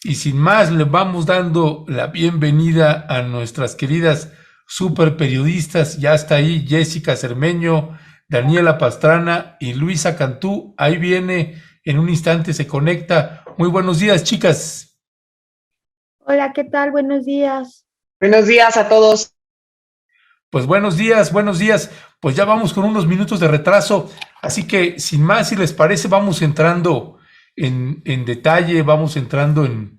Y sin más, le vamos dando la bienvenida a nuestras queridas super periodistas. Ya está ahí Jessica Cermeño, Daniela Pastrana y Luisa Cantú. Ahí viene, en un instante se conecta. Muy buenos días, chicas. Hola, ¿qué tal? Buenos días. Buenos días a todos. Pues buenos días, buenos días. Pues ya vamos con unos minutos de retraso. Así que, sin más, si les parece, vamos entrando en detalle, vamos entrando en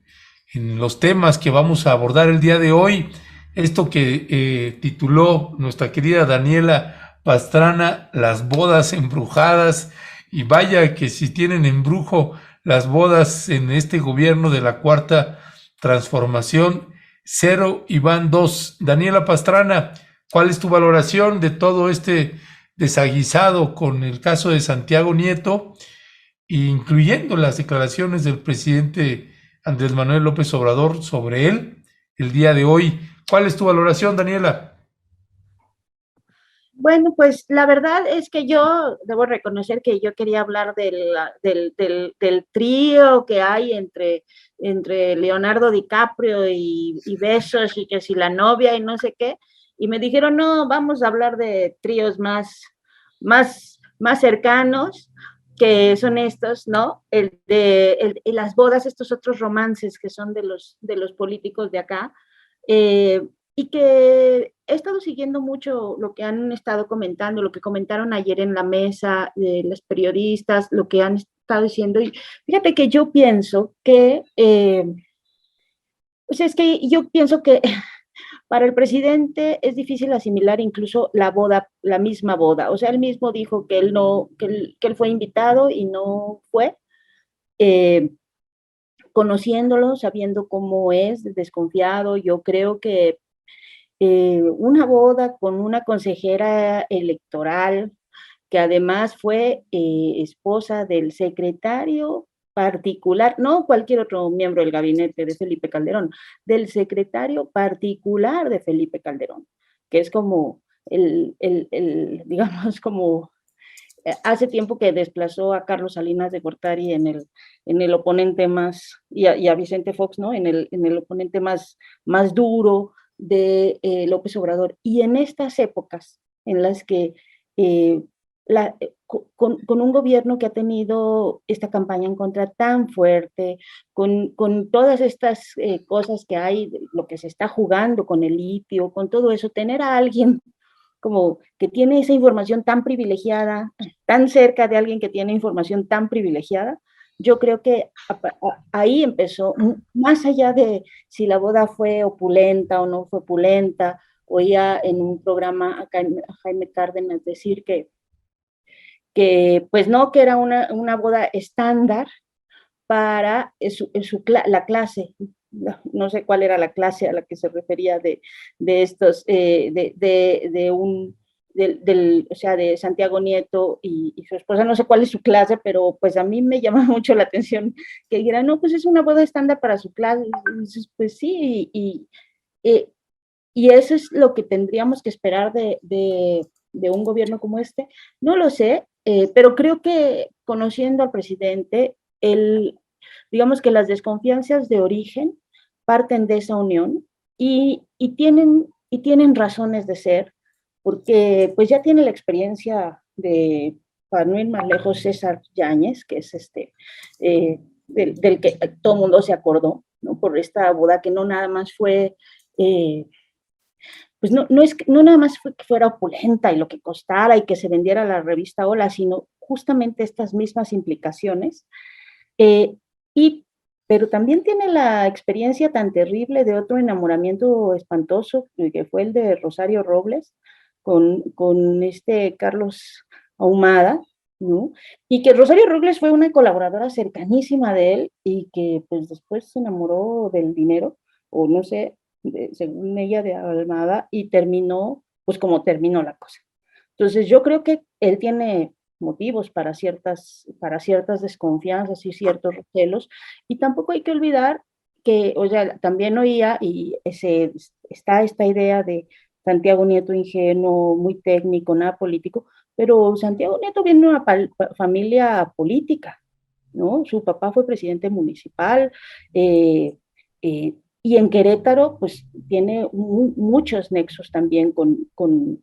los temas que vamos a abordar el día de hoy. Esto que tituló nuestra querida Daniela Pastrana, las bodas embrujadas. Y vaya que si tienen embrujo las bodas en este gobierno de la Cuarta Transformación, cero y van dos. Daniela Pastrana, ¿cuál es tu valoración de todo este desaguisado con el caso de Santiago Nieto, incluyendo las declaraciones del presidente Andrés Manuel López Obrador sobre él el día de hoy? ¿Cuál es tu valoración, Daniela? Bueno, pues la verdad es que yo debo reconocer que yo quería hablar del trío que hay entre Leonardo DiCaprio y Besos y que si la novia y no sé qué. Y me dijeron, no, vamos a hablar de tríos más cercanos, que son estos, ¿no? Las bodas, estos otros romances que son de los políticos de acá. Y que he estado siguiendo mucho lo que han estado comentando, lo que comentaron ayer en la mesa de los periodistas, lo que han estado diciendo. Y fíjate que yo pienso que, pues es que yo pienso que para el presidente es difícil asimilar incluso la boda, la misma boda. O sea, él mismo dijo que él no, que él fue invitado y no fue. Eh, Conociéndolo, sabiendo cómo es, desconfiado, yo creo que una boda con una consejera electoral que además fue esposa del secretario particular, no cualquier otro miembro del gabinete de Felipe Calderón, del secretario particular de Felipe Calderón, que es como digamos, como hace tiempo que desplazó a Carlos Salinas de Gortari en el oponente más, y a Vicente Fox, ¿no? En el oponente más duro de López Obrador. Y en estas épocas en las que eh, con un gobierno que ha tenido esta campaña en contra tan fuerte, con todas estas cosas que hay, lo que se está jugando con el litio, con todo eso, tener a alguien como que tiene esa información tan privilegiada, tan cerca de alguien que tiene información tan privilegiada, yo creo que ahí empezó, más allá de si la boda fue opulenta o no fue opulenta, oía en un programa a Jaime Cárdenas decir que pues no, que era una boda estándar para la clase, no sé cuál era la clase a la que se refería de estos, de un, o sea, de Santiago Nieto y su esposa, no sé cuál es su clase, pero pues a mí me llama mucho la atención que dijeran, no, pues es una boda estándar para su clase, y dices, pues sí, y, y eso es lo que tendríamos que esperar de un gobierno como este. No lo sé, pero creo que conociendo al presidente, digamos que las desconfianzas de origen parten de esa unión y tienen razones de ser, porque pues ya tiene la experiencia de, para no ir más lejos, César Yáñez, que es del que todo el mundo se acordó, ¿no? Por esta boda que no nada más fue pues no nada más fue que fuera opulenta y lo que costara y que se vendiera la revista Hola, sino justamente estas mismas implicaciones. Eh, y, pero también tiene la experiencia tan terrible de otro enamoramiento espantoso, que fue el de Rosario Robles con este Carlos Ahumada, ¿no? Y que Rosario Robles fue una colaboradora cercanísima de él y que pues después se enamoró del dinero, o no sé, según ella, de Almada, y terminó, pues como terminó la cosa. Entonces yo creo que él tiene motivos para ciertas desconfianzas y ciertos recelos, y tampoco hay que olvidar que, o sea, también oía y está esta idea de Santiago Nieto ingenuo, muy técnico, nada político, pero Santiago Nieto viene de una familia política, ¿no? Su papá fue presidente municipal, y en Querétaro, pues tiene muchos nexos también con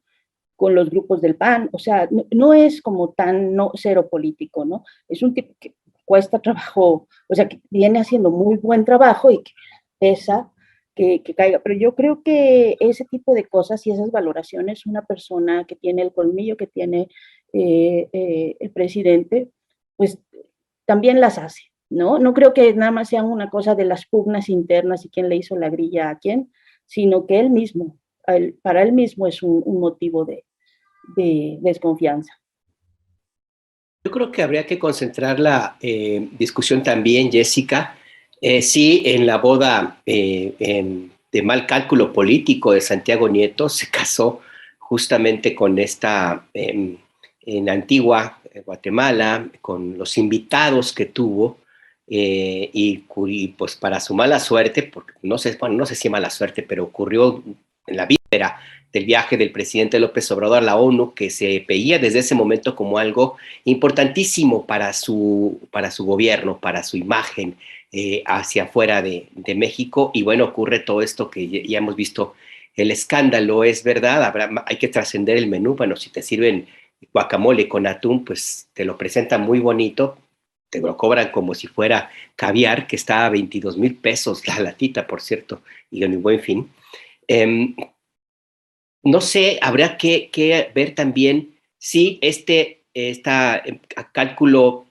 los grupos del PAN, o sea, no, no es como tan no, cero político, ¿no? Es un tipo que cuesta trabajo, o sea, que viene haciendo muy buen trabajo y que pesa que caiga, pero yo creo que ese tipo de cosas y esas valoraciones, una persona que tiene el colmillo que tiene el presidente, pues también las hace, ¿no? No creo que nada más sean una cosa de las pugnas internas y quién le hizo la grilla a quién, sino que él mismo, para él mismo es un motivo de desconfianza. Yo creo que habría que concentrar la discusión también, Jessica, sí, en la boda de mal cálculo político de Santiago Nieto, se casó justamente con esta, en Antigua, Guatemala, con los invitados que tuvo, y pues para su mala suerte, porque no sé, bueno, no sé si mala suerte, pero ocurrió en la víspera del viaje del presidente López Obrador a la ONU, que se veía desde ese momento como algo importantísimo para su gobierno, para su imagen hacia afuera de México. Y bueno, ocurre todo esto que ya hemos visto, el escándalo, es verdad, hay que trascender el menú. Bueno, si te sirven guacamole con atún, pues te lo presentan muy bonito, te lo cobran como si fuera caviar, que está a 22,000 pesos la latita, por cierto, y en buen fin. No sé, habrá que ver también si este cálculo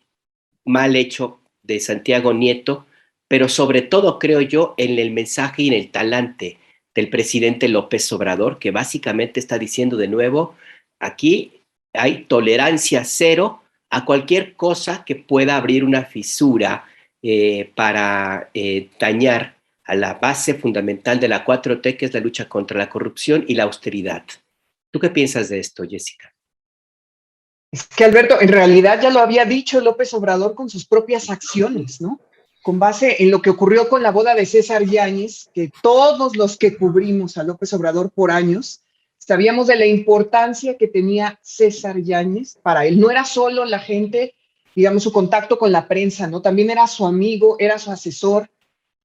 mal hecho de Santiago Nieto, pero sobre todo creo yo en el mensaje y en el talante del presidente López Obrador, que básicamente está diciendo de nuevo, aquí hay tolerancia cero a cualquier cosa que pueda abrir una fisura para dañar a la base fundamental de la 4T, que es la lucha contra la corrupción y la austeridad. ¿Tú qué piensas de esto, Jessica? Es que Alberto, en realidad ya lo había dicho López Obrador con sus propias acciones, ¿no? Con base en lo que ocurrió con la boda de César Yáñez, que todos los que cubrimos a López Obrador por años sabíamos de la importancia que tenía César Yáñez para él. No era solo la gente, digamos, su contacto con la prensa, ¿no? También era su amigo, era su asesor.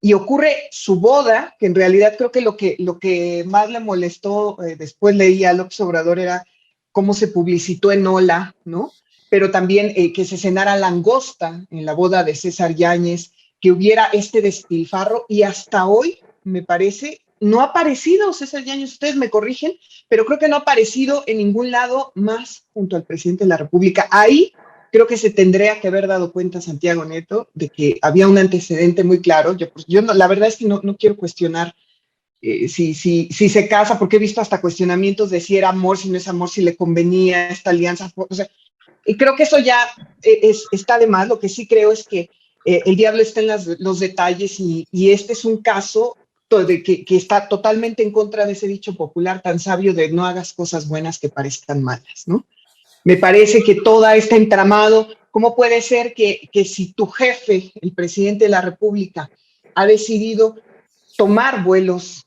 Y ocurre su boda, que en realidad creo que lo que más le molestó, después leía a López Obrador, era cómo se publicitó en Ola, ¿no? Pero también que se cenara langosta en la boda de César Yáñez, que hubiera este despilfarro, y hasta hoy, me parece, no ha aparecido César Yáñez, ustedes me corrigen, pero creo que no ha aparecido en ningún lado más junto al presidente de la República. Ahí creo que se tendría que haber dado cuenta Santiago Nieto de que había un antecedente muy claro. Yo no, la verdad es que no quiero cuestionar si se casa, porque he visto hasta cuestionamientos de si era amor, si no es amor, si le convenía esta alianza. O sea, y creo que eso ya está de más. Lo que sí creo es que el diablo está en los detalles, y este es un caso que está totalmente en contra de ese dicho popular tan sabio de no hagas cosas buenas que parezcan malas, ¿no? Me parece que todo está entramado. ¿Cómo puede ser que si tu jefe, el presidente de la República, ha decidido tomar vuelos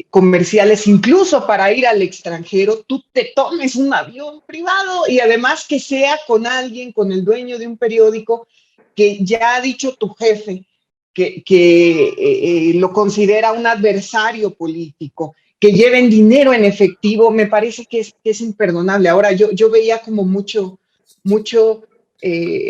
comerciales, incluso para ir al extranjero, tú te tomes un avión privado, y además que sea con alguien, con el dueño de un periódico que ya ha dicho tu jefe que lo considera un adversario político, que lleven dinero en efectivo? Me parece que es imperdonable. Ahora, yo veía como mucho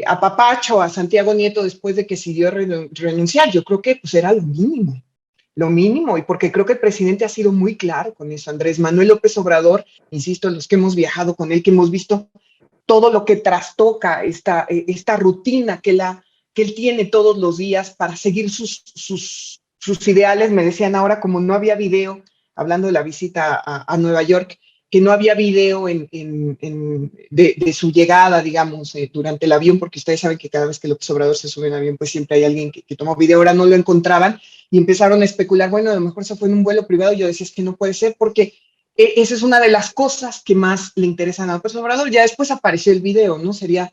apapacho a Santiago Nieto después de que decidió renunciar. Yo creo que pues era lo mínimo, y porque creo que el presidente ha sido muy claro con eso. Andrés Manuel López Obrador, insisto, los que hemos viajado con él, que hemos visto todo lo que trastoca esta rutina que él tiene todos los días para seguir sus ideales. Me decían ahora, como no había video, hablando de la visita a Nueva York, que no había video de su llegada, digamos, durante el avión, porque ustedes saben que cada vez que López Obrador se sube en avión, pues siempre hay alguien que tomó video. Ahora no lo encontraban y empezaron a especular, bueno, a lo mejor se fue en un vuelo privado. Yo decía, es que no puede ser, porque esa es una de las cosas que más le interesan a López Obrador. Ya después apareció el video, ¿no? Sería,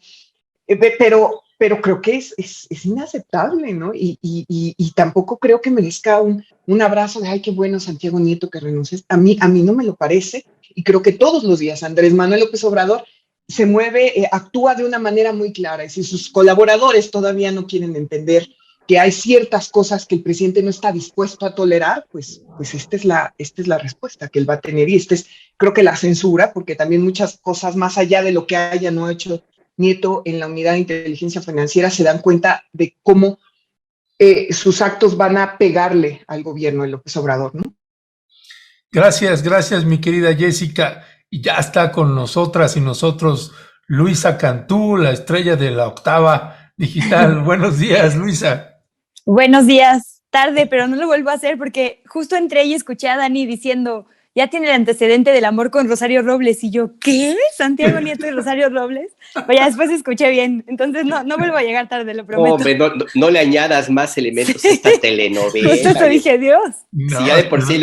pero creo que es inaceptable, ¿no? Y tampoco creo que merezca un abrazo de, ay, qué bueno, Santiago Nieto, que renuncies. A mí no me lo parece, y creo que todos los días Andrés Manuel López Obrador se mueve, actúa de una manera muy clara. Y si sus colaboradores todavía no quieren entender que hay ciertas cosas que el presidente no está dispuesto a tolerar, pues esta es la respuesta que él va a tener. Y creo que la censura, porque también muchas cosas más allá de lo que haya no hecho Nieto en la unidad de inteligencia financiera se dan cuenta de cómo sus actos van a pegarle al gobierno de López Obrador, ¿no? Gracias, mi querida Jessica. Y ya está con nosotras y nosotros Luisa Cantú, la estrella de la octava digital. Buenos días, Luisa. Buenos días, tarde, pero no lo vuelvo a hacer porque justo entré y escuché a Dani diciendo, ya tiene el antecedente del amor con Rosario Robles, y yo, ¿qué? ¿Santiago Nieto y Rosario Robles? Pero ya después escuché bien, entonces no vuelvo a llegar tarde, lo prometo. Hombre, no le añadas más elementos a esta telenovela. Justo te dije, Dios. No, si ya de por sí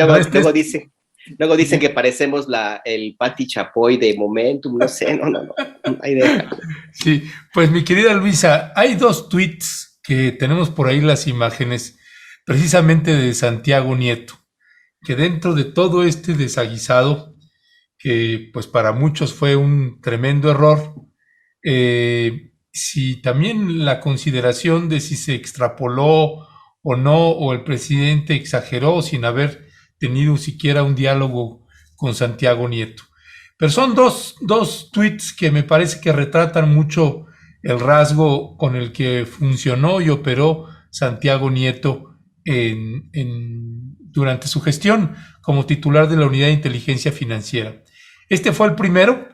luego dicen que parecemos el Pati Chapoy de Momentum, no sé, no. Ahí deja. Sí, pues mi querida Luisa, hay 2 tweets que tenemos por ahí las imágenes, precisamente de Santiago Nieto, que dentro de todo este desaguisado, que pues para muchos fue un tremendo error, si también la consideración de si se extrapoló o no, o el presidente exageró sin haber tenido siquiera un diálogo con Santiago Nieto. Pero son dos tweets que me parece que retratan mucho el rasgo con el que funcionó y operó Santiago Nieto durante su gestión como titular de la Unidad de Inteligencia Financiera. Este fue el primero,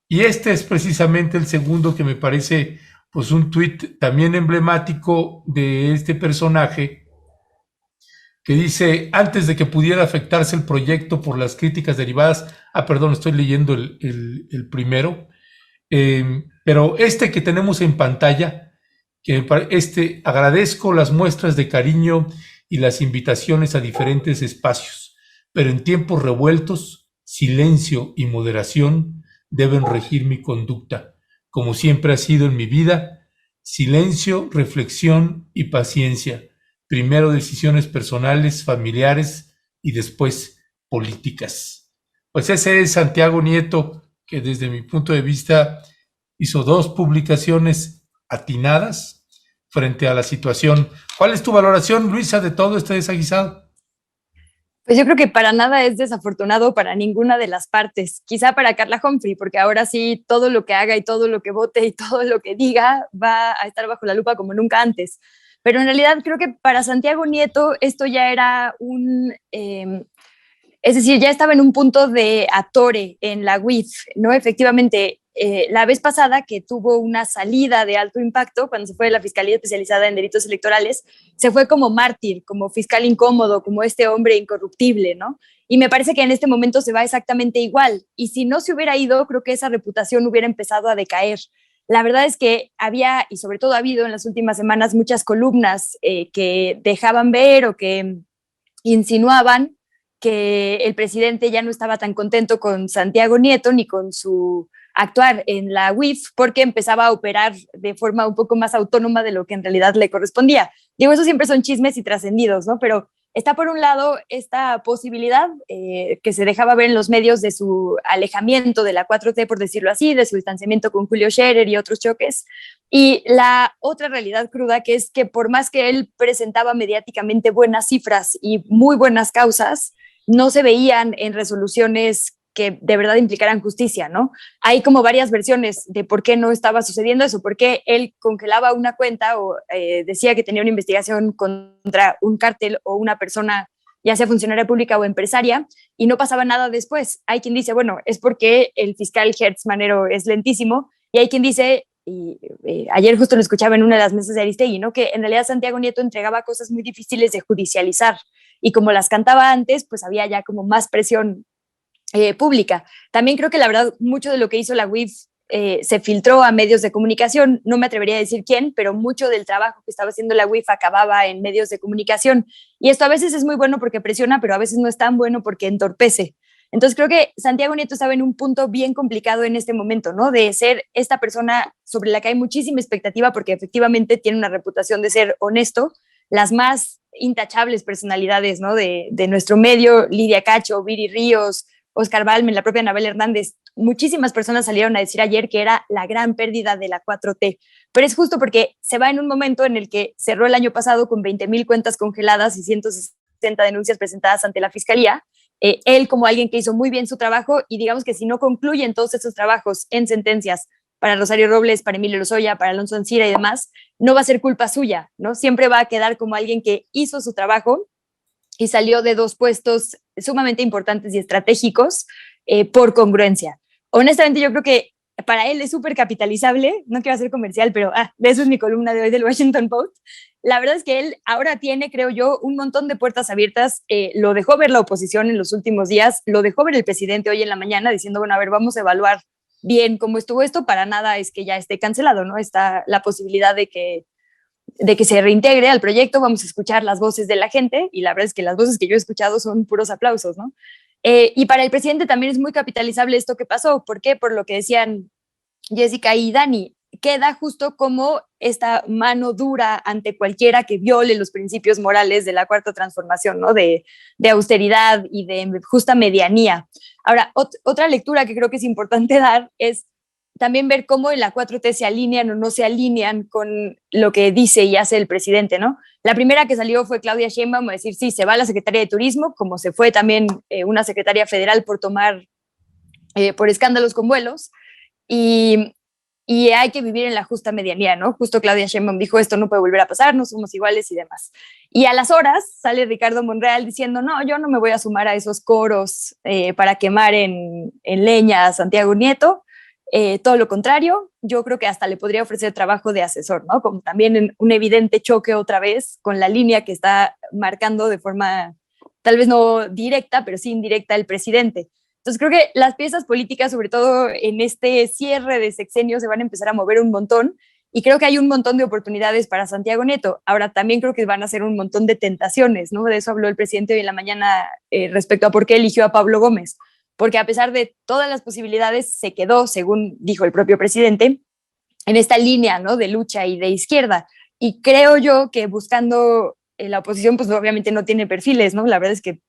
y este es precisamente el segundo, que me parece pues un tuit también emblemático de este personaje, que dice: antes de que pudiera afectarse el proyecto por las críticas derivadas, perdón, estoy leyendo el primero, pero este que tenemos en pantalla, agradezco las muestras de cariño y las invitaciones a diferentes espacios, pero en tiempos revueltos, silencio y moderación deben regir mi conducta, como siempre ha sido en mi vida: silencio, reflexión y paciencia. Primero decisiones personales, familiares y después políticas. Pues ese es Santiago Nieto, que desde mi punto de vista hizo 2 publicaciones atinadas frente a la situación. ¿Cuál es tu valoración, Luisa, de todo este desaguisado? Pues yo creo que para nada es desafortunado para ninguna de las partes. Quizá para Carla Humphrey, porque ahora sí todo lo que haga y todo lo que vote y todo lo que diga va a estar bajo la lupa como nunca antes. Pero en realidad creo que para Santiago Nieto esto ya era es decir, ya estaba en un punto de atore en la UIF, ¿no? Efectivamente, la vez pasada que tuvo una salida de alto impacto, cuando se fue de la Fiscalía Especializada en Delitos Electorales, se fue como mártir, como fiscal incómodo, como este hombre incorruptible, ¿no? Y me parece que en este momento se va exactamente igual. Y si no se hubiera ido, creo que esa reputación hubiera empezado a decaer. La verdad es que había, y sobre todo ha habido en las últimas semanas, muchas columnas que dejaban ver o que insinuaban que el presidente ya no estaba tan contento con Santiago Nieto ni con su actuar en la UIF, porque empezaba a operar de forma un poco más autónoma de lo que en realidad le correspondía. Digo, eso siempre son chismes y trascendidos, ¿no? Pero está por un lado esta posibilidad que se dejaba ver en los medios de su alejamiento de la 4T, por decirlo así, de su distanciamiento con Julio Scherer y otros choques, y la otra realidad cruda, que es que por más que él presentaba mediáticamente buenas cifras y muy buenas causas, no se veían en resoluciones que de verdad implicaran justicia, ¿no? Hay como varias versiones de por qué no estaba sucediendo eso, por qué él congelaba una cuenta o decía que tenía una investigación contra un cártel o una persona, ya sea funcionaria pública o empresaria, y no pasaba nada después. Hay quien dice, bueno, es porque el fiscal Hertz Manero es lentísimo, y hay quien dice, y ayer justo lo escuchaba en una de las mesas de Aristegui, ¿no? Que en realidad Santiago Nieto entregaba cosas muy difíciles de judicializar, y como las cantaba antes, pues había ya como más presión pública. También creo que la verdad mucho de lo que hizo la UIF se filtró a medios de comunicación, no me atrevería a decir quién, pero mucho del trabajo que estaba haciendo la UIF acababa en medios de comunicación, y esto a veces es muy bueno porque presiona, pero a veces no es tan bueno porque entorpece. Entonces creo que Santiago Nieto estaba en un punto bien complicado en este momento, ¿no? De ser esta persona sobre la que hay muchísima expectativa porque efectivamente tiene una reputación de ser honesto, las más intachables personalidades, ¿no? de nuestro medio, Lidia Cacho, Viri Ríos, Oscar Balmen, la propia Anabel Hernández, muchísimas personas salieron a decir ayer que era la gran pérdida de la 4T, pero es justo porque se va en un momento en el que cerró el año pasado con 20,000 cuentas congeladas y 160 denuncias presentadas ante la Fiscalía. Él como alguien que hizo muy bien su trabajo, y digamos que si no concluyen todos esos trabajos en sentencias para Rosario Robles, para Emilio Lozoya, para Alonso Ancira y demás, no va a ser culpa suya, ¿no? Siempre va a quedar como alguien que hizo su trabajo y salió de 2 puestos sumamente importantes y estratégicos por congruencia. Honestamente, yo creo que para él es súper capitalizable, no quiero hacer comercial, pero de eso es mi columna de hoy del Washington Post. La verdad es que él ahora tiene, creo yo, un montón de puertas abiertas. Lo dejó ver la oposición en los últimos días, lo dejó ver el presidente hoy en la mañana diciendo, bueno, a ver, vamos a evaluar bien cómo estuvo esto. Para nada es que ya esté cancelado, ¿no? Está la posibilidad de que se reintegre al proyecto. Vamos a escuchar las voces de la gente, y la verdad es que las voces que yo he escuchado son puros aplausos, ¿no? Y para el presidente también es muy capitalizable esto que pasó. ¿Por qué? Por lo que decían Jessica y Dani, queda justo como esta mano dura ante cualquiera que viole los principios morales de la Cuarta Transformación, ¿no? De austeridad y de justa medianía. Ahora, otra lectura que creo que es importante dar es también ver cómo en la 4T se alinean o no se alinean con lo que dice y hace el presidente, ¿no? La primera que salió fue Claudia Sheinbaum a decir, sí, se va la Secretaría de Turismo, como se fue también una secretaria federal por escándalos con vuelos, y hay que vivir en la justa medianía, ¿no? Justo Claudia Sheinbaum dijo, esto no puede volver a pasar, no somos iguales y demás. Y a las horas sale Ricardo Monreal diciendo, no, yo no me voy a sumar a esos coros para quemar en leña a Santiago Nieto. Todo lo contrario, yo creo que hasta le podría ofrecer trabajo de asesor, ¿no? Como también en un evidente choque otra vez con la línea que está marcando de forma tal vez no directa, pero sí indirecta el presidente. Entonces creo que las piezas políticas, sobre todo en este cierre de sexenio, se van a empezar a mover un montón, y creo que hay un montón de oportunidades para Santiago Nieto. Ahora también creo que van a ser un montón de tentaciones, ¿no? De eso habló el presidente hoy en la mañana respecto a por qué eligió a Pablo Gómez, porque a pesar de todas las posibilidades se quedó, según dijo el propio presidente, en esta línea, ¿no? De lucha y de izquierda. Y creo yo que buscando la oposición, pues obviamente no tiene perfiles, ¿no? La verdad es que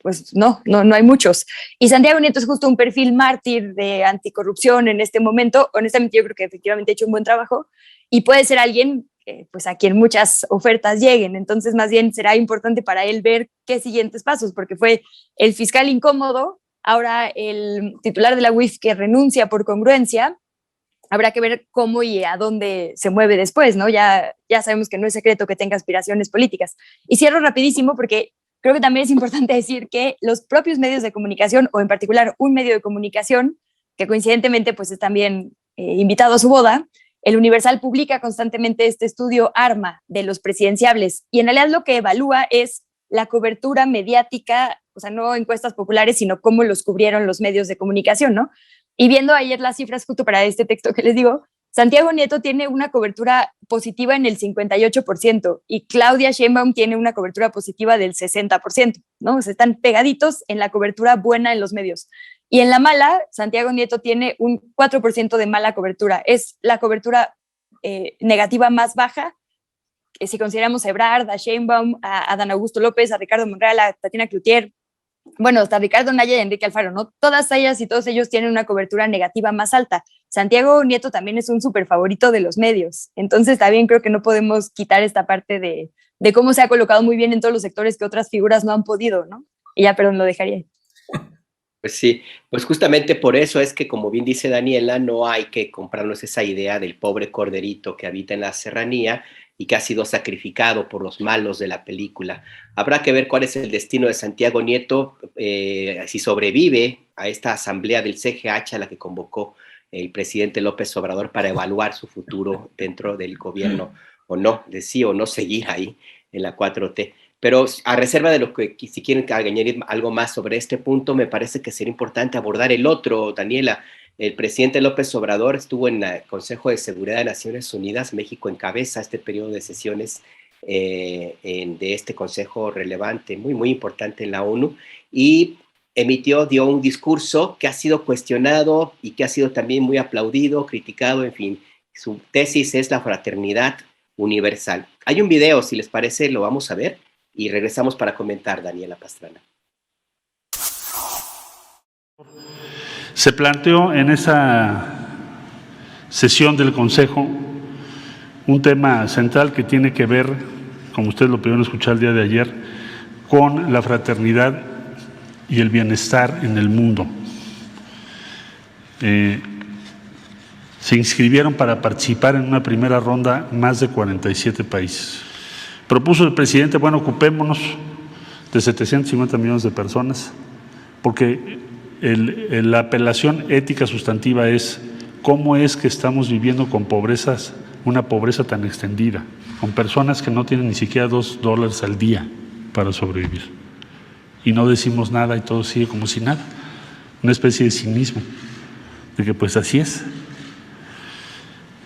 pues no hay muchos. Y Santiago Nieto es justo un perfil mártir de anticorrupción en este momento. Honestamente, yo creo que efectivamente ha hecho un buen trabajo y puede ser alguien pues a quien muchas ofertas lleguen. Entonces, más bien será importante para él ver qué siguientes pasos, porque fue el fiscal incómodo, ahora el titular de la UIF que renuncia por congruencia. Habrá que ver cómo y a dónde se mueve después, ¿no? Ya sabemos que no es secreto que tenga aspiraciones políticas. Y cierro rapidísimo porque creo que también es importante decir que los propios medios de comunicación, o en particular un medio de comunicación, que coincidentemente pues es también invitado a su boda, el Universal publica constantemente este estudio ARMA de los presidenciables, y en realidad lo que evalúa es la cobertura mediática, o sea, no encuestas populares, sino cómo los cubrieron los medios de comunicación, ¿no? Y viendo ayer las cifras justo para este texto que les digo, Santiago Nieto tiene una cobertura positiva en el 58% y Claudia Sheinbaum tiene una cobertura positiva del 60%, ¿no? O sea, están pegaditos en la cobertura buena en los medios. Y en la mala, Santiago Nieto tiene un 4% de mala cobertura. Es la cobertura negativa más baja, si consideramos a Ebrard, a Sheinbaum, a Dan Augusto López, a Ricardo Monreal, a Tatiana Cloutier, bueno, hasta Ricardo Naya y Enrique Alfaro, ¿no? Todas ellas y todos ellos tienen una cobertura negativa más alta. Santiago Nieto también es un súper favorito de los medios. Entonces, también creo que no podemos quitar esta parte de cómo se ha colocado muy bien en todos los sectores que otras figuras no han podido, ¿no? Y ya, perdón, lo dejaría ahí. Pues sí, pues justamente por eso es que, como bien dice Daniela, no hay que comprarnos esa idea del pobre corderito que habita en la serranía y que ha sido sacrificado por los malos de la película. Habrá que ver cuál es el destino de Santiago Nieto, si sobrevive a esta asamblea del CGH a la que convocó el presidente López Obrador para evaluar su futuro dentro del gobierno, o no, de sí o no seguir ahí en la 4T. Pero a reserva de lo que, si quieren añadir algo más sobre este punto, me parece que sería importante abordar el otro, Daniela. El presidente López Obrador estuvo en el Consejo de Seguridad de Naciones Unidas. México encabeza este periodo de sesiones de este consejo relevante, muy, muy importante en la ONU, y dio un discurso que ha sido cuestionado y que ha sido también muy aplaudido, criticado, en fin. Su tesis es la fraternidad universal. Hay un video, si les parece, lo vamos a ver y regresamos para comentar, Daniela Pastrana. Se planteó en esa sesión del Consejo un tema central que tiene que ver, como ustedes lo pudieron escuchar el día de ayer, con la fraternidad y el bienestar en el mundo. Se inscribieron para participar en una primera ronda más de 47 países. Propuso el presidente, bueno, ocupémonos de 750 millones de personas, porque la apelación ética sustantiva es cómo es que estamos viviendo con pobrezas, una pobreza tan extendida, con personas que no tienen ni siquiera $2 al día para sobrevivir. Y no decimos nada y todo sigue como si nada. Una especie de cinismo, de que pues así es.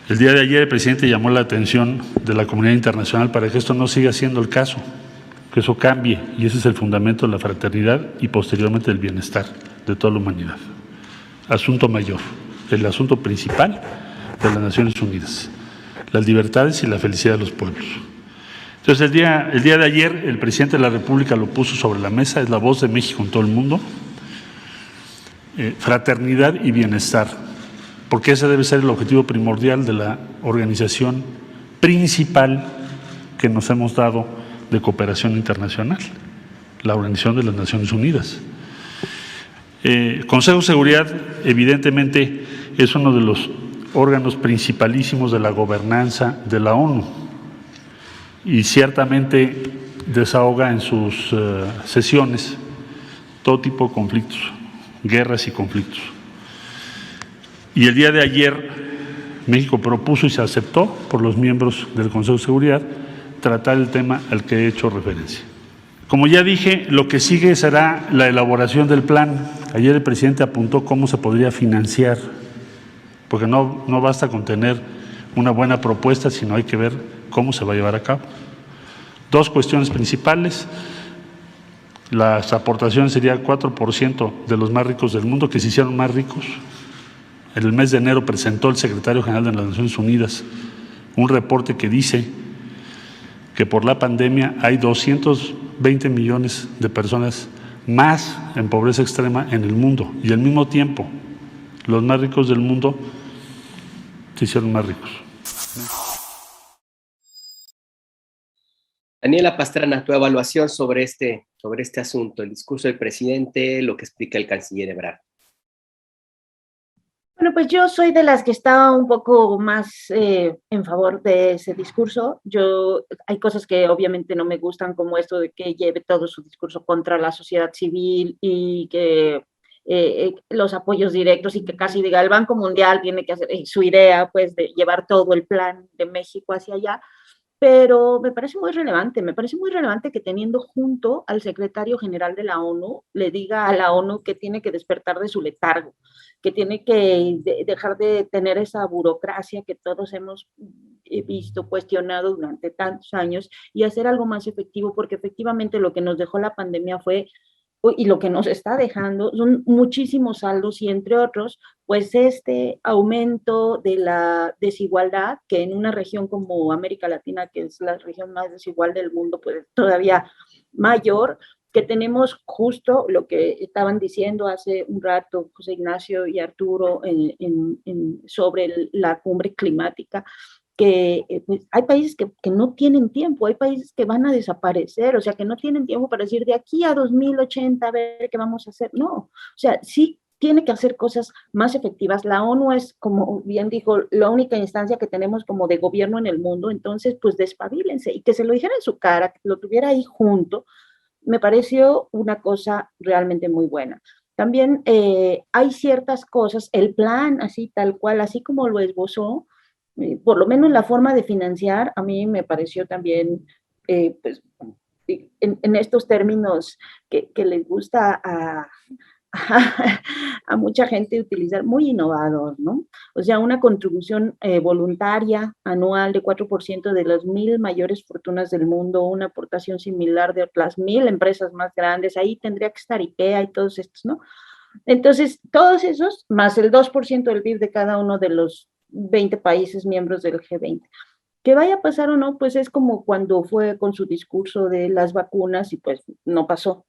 El día de ayer el presidente llamó la atención de la comunidad internacional para que esto no siga siendo el caso, que eso cambie, y ese es el fundamento de la fraternidad y posteriormente del bienestar de toda la humanidad. Asunto mayor, el asunto principal de las Naciones Unidas, las libertades y la felicidad de los pueblos. Entonces, el día de ayer el presidente de la República lo puso sobre la mesa, es la voz de México en todo el mundo, fraternidad y bienestar, porque ese debe ser el objetivo primordial de la organización principal que nos hemos dado de cooperación internacional, la Organización de las Naciones Unidas. Consejo de Seguridad, evidentemente, es uno de los órganos principalísimos de la gobernanza de la ONU y ciertamente desahoga en sus sesiones todo tipo de conflictos, guerras y conflictos. Y el día de ayer México propuso y se aceptó por los miembros del Consejo de Seguridad tratar el tema al que he hecho referencia. Como ya dije, lo que sigue será la elaboración del plan. Ayer el presidente apuntó cómo se podría financiar, porque no basta con tener una buena propuesta, sino hay que ver cómo se va a llevar a cabo. Dos cuestiones principales. Las aportaciones serían 4% de los más ricos del mundo, que se hicieron más ricos. En el mes de enero presentó el secretario general de las Naciones Unidas un reporte que dice que por la pandemia hay 220 millones de personas más en pobreza extrema en el mundo, y al mismo tiempo los más ricos del mundo se hicieron más ricos. Daniela Pastrana, tu evaluación sobre este asunto, el discurso del presidente, lo que explica el canciller Ebrard. Bueno, pues yo soy de las que estaba un poco más en favor de ese discurso. Hay cosas que obviamente no me gustan, como esto de que lleve todo su discurso contra la sociedad civil y que los apoyos directos, y que casi diga el Banco Mundial tiene que hacer su idea, pues, de llevar todo el plan de México hacia allá. Pero me parece muy relevante que teniendo junto al secretario general de la ONU, le diga a la ONU que tiene que despertar de su letargo, que tiene que dejar de tener esa burocracia que todos hemos visto, cuestionado durante tantos años, y hacer algo más efectivo, porque efectivamente lo que nos dejó la pandemia fue, y lo que nos está dejando, son muchísimos saldos, y entre otros, pues este aumento de la desigualdad, que en una región como América Latina, que es la región más desigual del mundo, pues todavía mayor, que tenemos justo lo que estaban diciendo hace un rato José Ignacio y Arturo sobre la cumbre climática, que pues, hay países que no tienen tiempo, hay países que van a desaparecer, o sea, que no tienen tiempo para decir de aquí a 2080 a ver qué vamos a hacer. No, o sea, sí tiene que hacer cosas más efectivas. La ONU es, como bien dijo, la única instancia que tenemos como de gobierno en el mundo, entonces pues despabilense, y que se lo dijera en su cara, que lo tuviera ahí junto, me pareció una cosa realmente muy buena. También hay ciertas cosas, el plan así tal cual, así como lo esbozó, por lo menos la forma de financiar, a mí me pareció también, pues, en estos términos que les gusta a mucha gente utilizar, muy innovador, ¿no? O sea, una contribución voluntaria anual de 4% de las 1,000 mayores fortunas del mundo, una aportación similar de las 1,000 empresas más grandes, ahí tendría que estar IKEA y todos estos, ¿no? Entonces, todos esos, más el 2% del PIB de cada uno de los 20 países miembros del G20. Que vaya a pasar o no, pues es como cuando fue con su discurso de las vacunas y pues no pasó,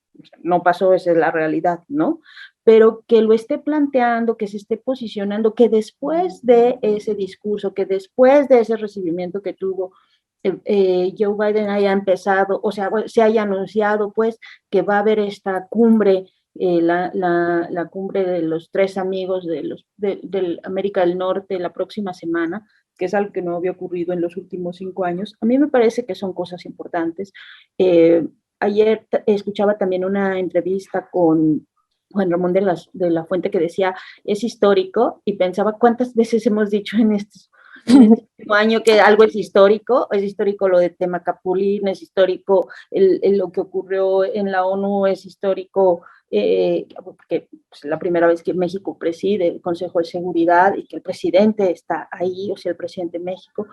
esa es la realidad, ¿no? pero que lo esté planteando, que se esté posicionando, que después de ese discurso, que después de ese recibimiento que tuvo Joe Biden haya empezado, o sea, se haya anunciado pues que va a haber esta cumbre, la cumbre de los tres amigos de América del Norte la próxima semana, que es algo que no había ocurrido en los últimos 5 años. A mí me parece que son cosas importantes. Ayer escuchaba también una entrevista con Juan Ramón de la Fuente que decía, es histórico, y pensaba cuántas veces hemos dicho en este último año que algo es histórico lo de Temacapulín, es histórico lo que ocurrió en la ONU, es histórico porque pues, la primera vez que México preside el Consejo de Seguridad y que el presidente está ahí, o sea, el presidente de México.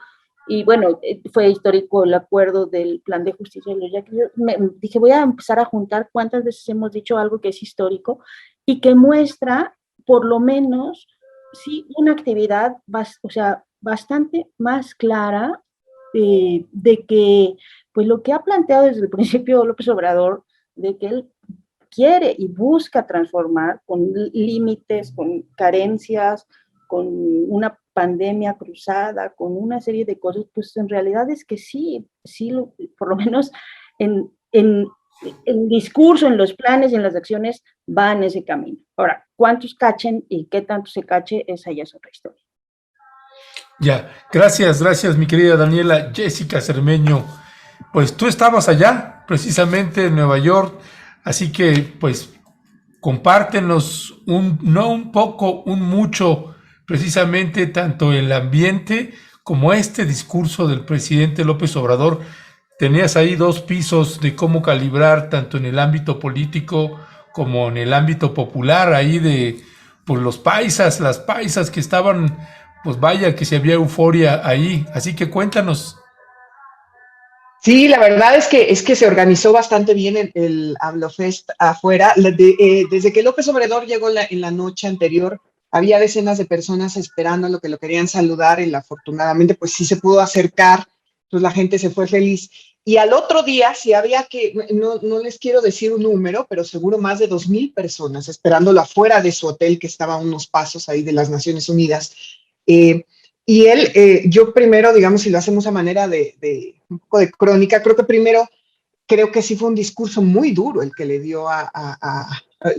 Y bueno, fue histórico el acuerdo del plan de justicia. Ya que yo me dije, voy a empezar a juntar cuántas veces hemos dicho algo que es histórico y que muestra, por lo menos, sí, una actividad, o sea, bastante más clara de que, pues lo que ha planteado desde el principio López Obrador, de que él quiere y busca transformar con límites, con carencias, con una pandemia cruzada, con una serie de cosas, pues en realidad es que sí, por lo menos en el discurso, en los planes y en las acciones va en ese camino. Ahora, ¿cuántos cachen y qué tanto se cache? Esa ya es otra historia. Ya, gracias, mi querida Daniela. Jessica Cermeño, pues tú estabas allá, precisamente en Nueva York, así que pues compártenos no un poco, un mucho, precisamente tanto el ambiente como este discurso del presidente López Obrador. Tenías ahí 2 pisos de cómo calibrar tanto en el ámbito político como en el ámbito popular, ahí de pues los paisas, las paisas que estaban, pues vaya que si había euforia ahí, así que cuéntanos. Sí, la verdad es que se organizó bastante bien el AMLOFest afuera. Desde que López Obrador llegó en la noche anterior, había decenas de personas esperando lo que lo querían saludar y afortunadamente pues sí se pudo acercar, pues la gente se fue feliz. Y al otro día, sí había no les quiero decir un número, pero seguro más de 2,000 personas esperándolo afuera de su hotel que estaba a unos pasos ahí de las Naciones Unidas. Y él, yo primero, digamos, si lo hacemos a manera de un poco de crónica, creo que sí fue un discurso muy duro el que le dio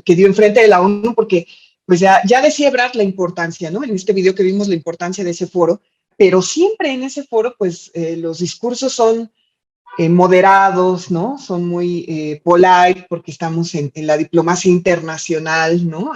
que dio enfrente de la ONU, porque pues ya decía Ebrard la importancia, ¿no? En este video que vimos la importancia de ese foro, pero siempre en ese foro, pues los discursos son moderados, ¿no? Son muy polite porque estamos en la diplomacia internacional, ¿no?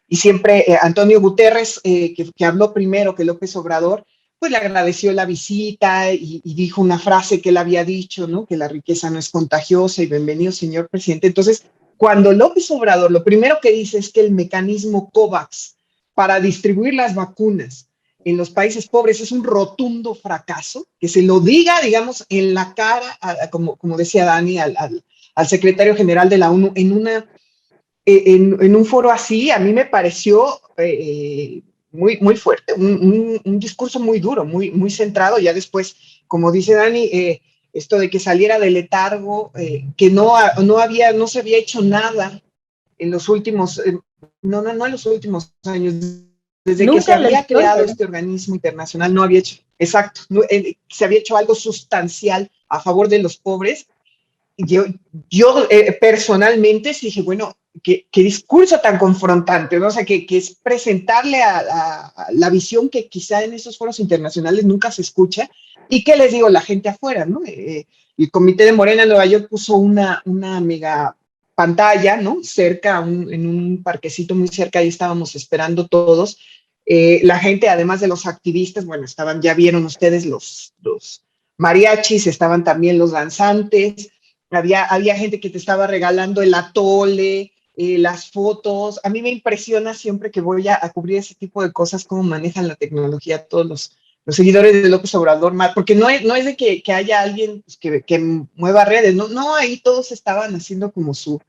Y siempre Antonio Guterres, que habló primero que López Obrador, pues le agradeció la visita y dijo una frase que él había dicho, ¿no? Que la riqueza no es contagiosa y bienvenido, señor presidente. Entonces, cuando López Obrador lo primero que dice es que el mecanismo COVAX para distribuir las vacunas en los países pobres es un rotundo fracaso, que se lo diga, digamos, en la cara, como decía Dani, al secretario general de la ONU, en un foro así, a mí me pareció muy, muy fuerte, un discurso muy duro, muy, muy centrado. Ya después, como dice Dani, esto de que saliera de letargo, que no se había hecho nada en los últimos, no en los últimos años, desde que se había creado este organismo internacional, no había hecho, exacto, se había hecho algo sustancial a favor de los pobres. Yo personalmente dije, bueno, qué discurso tan confrontante, ¿no? O sea, que es presentarle a la visión que quizá en esos foros internacionales nunca se escucha. Y qué les digo, la gente afuera, ¿no? El Comité de Morena en Nueva York puso una mega pantalla, ¿no? Cerca, en un parquecito muy cerca, ahí estábamos esperando todos. La gente, además de los activistas, bueno, ya vieron ustedes los mariachis, estaban también los danzantes, había gente que te estaba regalando el atole, las fotos. A mí me impresiona siempre que voy a cubrir ese tipo de cosas, cómo manejan la tecnología todos los seguidores de López Obrador, porque no es de que haya alguien pues, que mueva redes, no, ahí todos estaban haciendo como su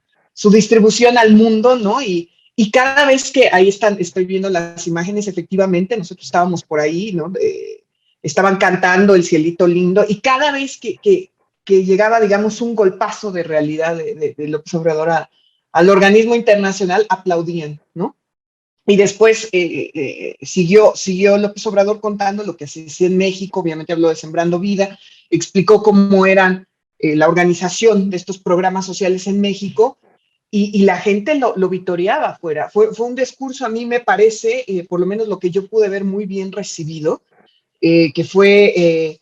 distribución al mundo, ¿no? Y cada vez que ahí estoy viendo las imágenes, efectivamente, nosotros estábamos por ahí, ¿no? Estaban cantando El Cielito Lindo, y cada vez que llegaba, digamos, un golpazo de realidad de López Obrador al organismo internacional aplaudían, ¿no? Y después siguió López Obrador contando lo que se hacía en México, obviamente habló de Sembrando Vida, explicó cómo eran la organización de estos programas sociales en México, y la gente lo vitoreaba afuera. Fue un discurso, a mí me parece, por lo menos lo que yo pude ver, muy bien recibido, que fue,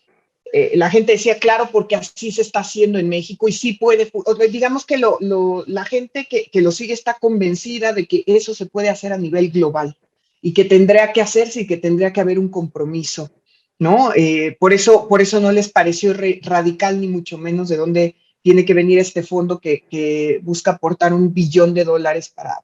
la gente decía, claro, porque así se está haciendo en México y sí puede, digamos que la gente que lo sigue está convencida de que eso se puede hacer a nivel global y que tendría que hacerse y que tendría que haber un compromiso, ¿no? Por eso no les pareció radical ni mucho menos de dónde tiene que venir este fondo que busca aportar $1 billón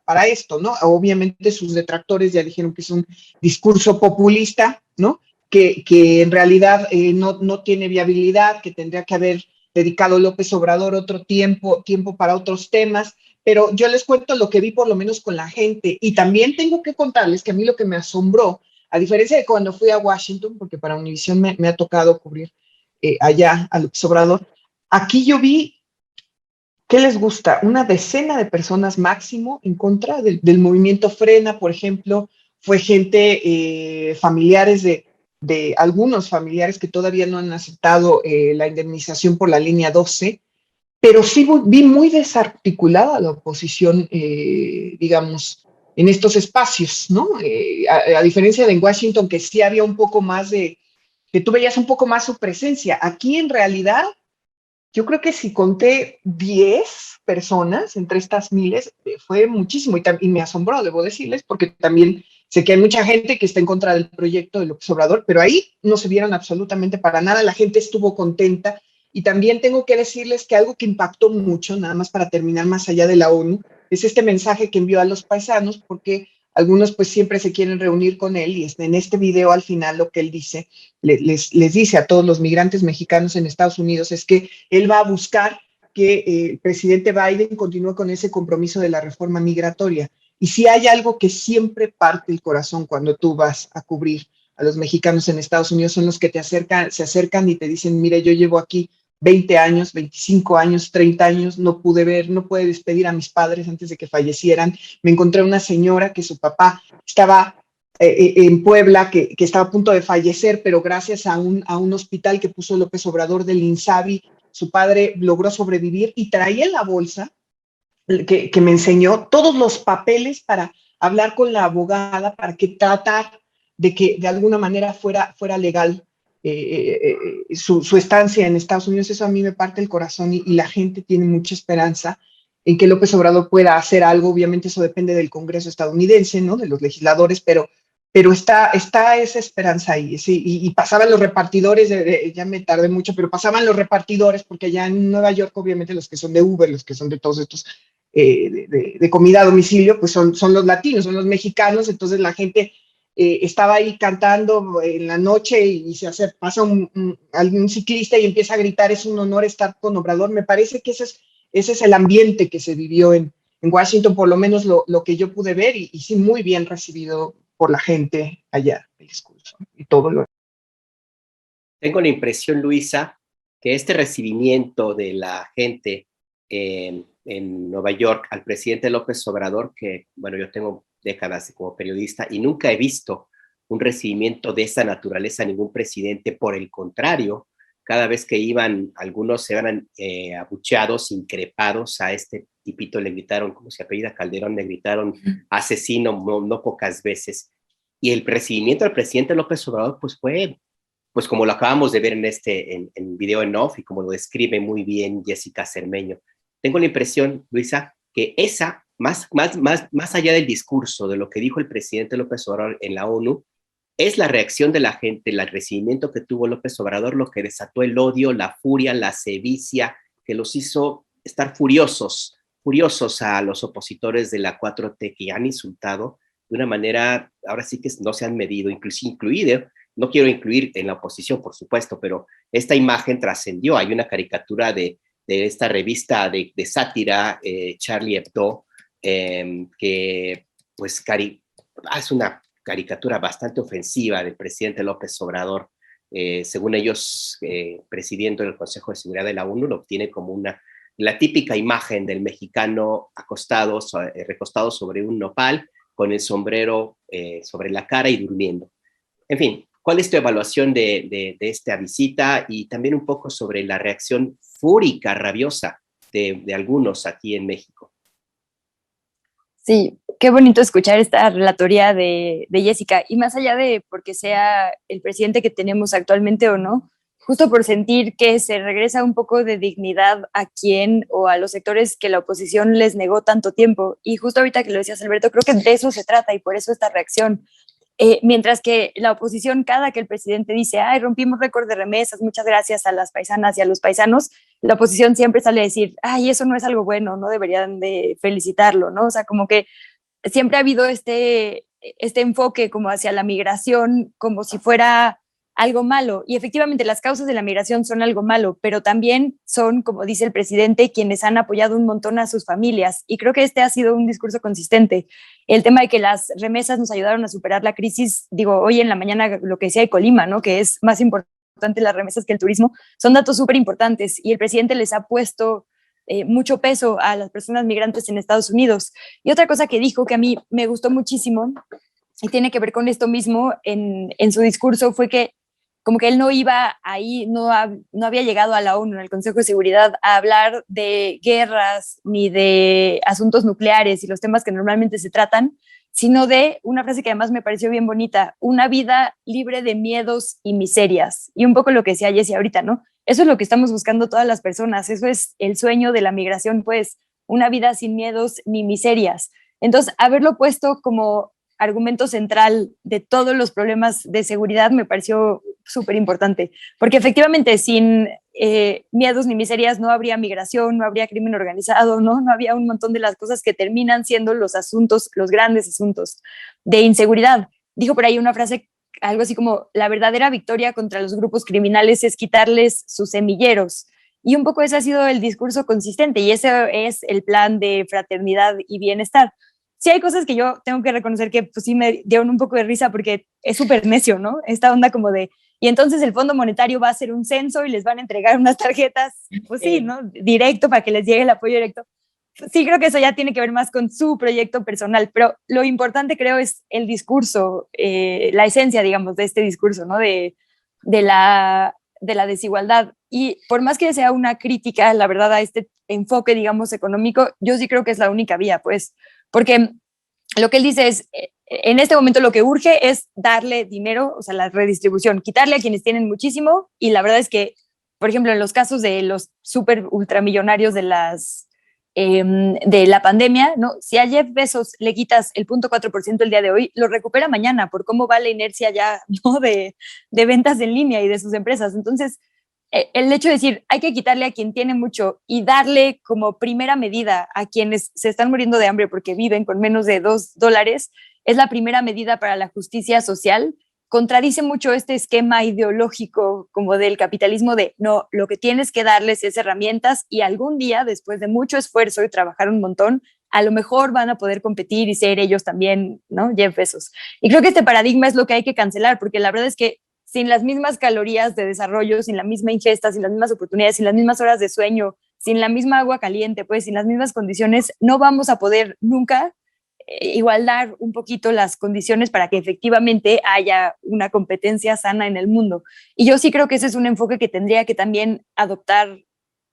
para esto, ¿no? Obviamente sus detractores ya dijeron que es un discurso populista, ¿no? Que en realidad no tiene viabilidad, que tendría que haber dedicado López Obrador otro tiempo para otros temas, pero yo les cuento lo que vi por lo menos con la gente, y también tengo que contarles que a mí lo que me asombró, a diferencia de cuando fui a Washington, porque para Univisión me ha tocado cubrir allá a López Obrador, aquí yo vi, ¿qué les gusta? Una decena de personas máximo en contra del movimiento Frena, por ejemplo. Fue gente, familiares de algunos familiares que todavía no han aceptado la indemnización por la línea 12, pero sí vi muy desarticulada la oposición, digamos, en estos espacios, ¿no? A diferencia de en Washington, que sí había un poco más que tú veías un poco más su presencia. Aquí en realidad yo creo que si conté 10 personas entre estas miles, fue muchísimo, y me asombró, debo decirles, porque también sé que hay mucha gente que está en contra del proyecto de López Obrador, pero ahí no se vieron absolutamente para nada, la gente estuvo contenta. Y también tengo que decirles que algo que impactó mucho, nada más para terminar más allá de la ONU, es este mensaje que envió a los paisanos, porque algunos pues siempre se quieren reunir con él, y en este video al final lo que él dice, les dice a todos los migrantes mexicanos en Estados Unidos, es que él va a buscar que el presidente Biden continúe con ese compromiso de la reforma migratoria. Y si hay algo que siempre parte el corazón cuando tú vas a cubrir a los mexicanos en Estados Unidos, son los que se acercan y te dicen, mire, yo llevo aquí 20 años, 25 años, 30 años, no pude despedir a mis padres antes de que fallecieran. Me encontré una señora que su papá estaba en Puebla, que estaba a punto de fallecer, pero gracias a un hospital que puso López Obrador del INSABI, su padre logró sobrevivir, y traía en la bolsa que me enseñó todos los papeles para hablar con la abogada para que tratar de que de alguna manera fuera legal su estancia en Estados Unidos. Eso a mí me parte el corazón, y la gente tiene mucha esperanza en que López Obrador pueda hacer algo. Obviamente eso depende del Congreso estadounidense, ¿no? De los legisladores, pero está esa esperanza ahí. Sí, y pasaban los repartidores, ya me tardé mucho, pero pasaban los repartidores, porque allá en Nueva York, obviamente, los que son de Uber, los que son de todos estos de comida a domicilio, pues son los latinos, son los mexicanos. Entonces la gente estaba ahí cantando en la noche, y pasa algún ciclista y empieza a gritar, es un honor estar con Obrador. Me parece que ese es el ambiente que se vivió en Washington, por lo menos lo que yo pude ver, y sí, muy bien recibido por la gente allá, el discurso y todo lo. Tengo la impresión, Luisa, que este recibimiento de la gente en Nueva York al presidente López Obrador, que, bueno, yo tengo décadas como periodista y nunca he visto un recibimiento de esa naturaleza a ningún presidente. Por el contrario, cada vez que iban, algunos se eran abucheados, increpados. A este tipito le gritaron, ¿cómo se apellida? Calderón, le gritaron asesino no pocas veces. Y el recibimiento al presidente López Obrador pues fue, pues como lo acabamos de ver en video en off, y como lo describe muy bien Jessica Cermeño. Tengo la impresión, Luisa, que esa, más allá del discurso, de lo que dijo el presidente López Obrador en la ONU, es la reacción de la gente, el recibimiento que tuvo López Obrador, lo que desató el odio, la furia, la sevicia, que los hizo estar furiosos a los opositores de la 4T, que han insultado de una manera, ahora sí que no se han medido, incluido, no quiero incluir en la oposición, por supuesto, pero esta imagen trascendió. Hay una caricatura de esta revista de sátira, Charlie Hebdo, que pues hace una caricatura bastante ofensiva del presidente López Obrador. Según ellos, presidiendo el Consejo de Seguridad de la ONU, lo obtiene como la típica imagen del mexicano acostado, recostado sobre un nopal, con el sombrero sobre la cara y durmiendo. En fin, ¿cuál es tu evaluación de esta visita y también un poco sobre la reacción fúrica, rabiosa de algunos aquí en México? Sí, qué bonito escuchar esta relatoría de Jessica, y más allá de porque sea el presidente que tenemos actualmente o no, justo por sentir que se regresa un poco de dignidad a quien o a los sectores que la oposición les negó tanto tiempo. Y justo ahorita que lo decías, Alberto, creo que de eso se trata y por eso esta reacción. Mientras que la oposición, cada que el presidente dice, ay, rompimos récord de remesas, muchas gracias a las paisanas y a los paisanos, la oposición siempre sale a decir, ay, eso no es algo bueno, no deberían de felicitarlo, ¿no? O sea, como que siempre ha habido este enfoque como hacia la migración, como si fuera algo malo. Y efectivamente las causas de la migración son algo malo, pero también son, como dice el presidente, quienes han apoyado un montón a sus familias. Y creo que este ha sido un discurso consistente. El tema de que las remesas nos ayudaron a superar la crisis, digo, hoy en la mañana lo que decía de Colima, ¿no? Que es más importante las remesas que el turismo, son datos súper importantes y el presidente les ha puesto mucho peso a las personas migrantes en Estados Unidos. Y otra cosa que dijo que a mí me gustó muchísimo y tiene que ver con esto mismo en su discurso fue que como que él no iba ahí, no había llegado a la ONU, al Consejo de Seguridad, a hablar de guerras ni de asuntos nucleares y los temas que normalmente se tratan, sino de una frase que además me pareció bien bonita, una vida libre de miedos y miserias. Y un poco lo que decía Jessie ahorita, ¿no? Eso es lo que estamos buscando todas las personas, eso es el sueño de la migración, pues, una vida sin miedos ni miserias. Entonces, haberlo puesto como argumento central de todos los problemas de seguridad me pareció súper importante, porque efectivamente sin miedos ni miserias no habría migración, no habría crimen organizado, ¿no? No había un montón de las cosas que terminan siendo los asuntos, los grandes asuntos de inseguridad. Dijo por ahí una frase, algo así como, la verdadera victoria contra los grupos criminales es quitarles sus semilleros. Y un poco ese ha sido el discurso consistente y ese es el plan de fraternidad y bienestar. Sí hay cosas que yo tengo que reconocer que pues sí me dieron un poco de risa porque es súper necio, ¿no? Esta onda como de, y entonces el Fondo Monetario va a hacer un censo y les van a entregar unas tarjetas, pues sí, ¿no? Directo para que les llegue el apoyo directo. Sí, creo que eso ya tiene que ver más con su proyecto personal, pero lo importante creo es el discurso, la esencia, digamos, de este discurso, ¿no? De la desigualdad. Y por más que sea una crítica, la verdad, a este enfoque, digamos, económico, yo sí creo que es la única vía, pues, porque lo que él dice es, en este momento lo que urge es darle dinero, o sea, la redistribución, quitarle a quienes tienen muchísimo, y la verdad es que, por ejemplo, en los casos de los súper ultramillonarios de la pandemia, ¿no? Si a Jeff Bezos le quitas el 0.4% el día de hoy, lo recupera mañana por cómo va la inercia ya, ¿no? de ventas en línea y de sus empresas. Entonces, el hecho de decir hay que quitarle a quien tiene mucho y darle como primera medida a quienes se están muriendo de hambre porque viven con menos de $2 es la primera medida para la justicia social, contradice mucho este esquema ideológico como del capitalismo de no, lo que tienes que darles es herramientas y algún día, después de mucho esfuerzo y trabajar un montón, a lo mejor van a poder competir y ser ellos también, ¿no? Jeff Bezos. Y creo que este paradigma es lo que hay que cancelar, porque la verdad es que sin las mismas calorías de desarrollo, sin la misma ingesta, sin las mismas oportunidades, sin las mismas horas de sueño, sin la misma agua caliente, pues sin las mismas condiciones, no vamos a poder nunca igualar un poquito las condiciones para que efectivamente haya una competencia sana en el mundo. Y yo sí creo que ese es un enfoque que tendría que también adoptar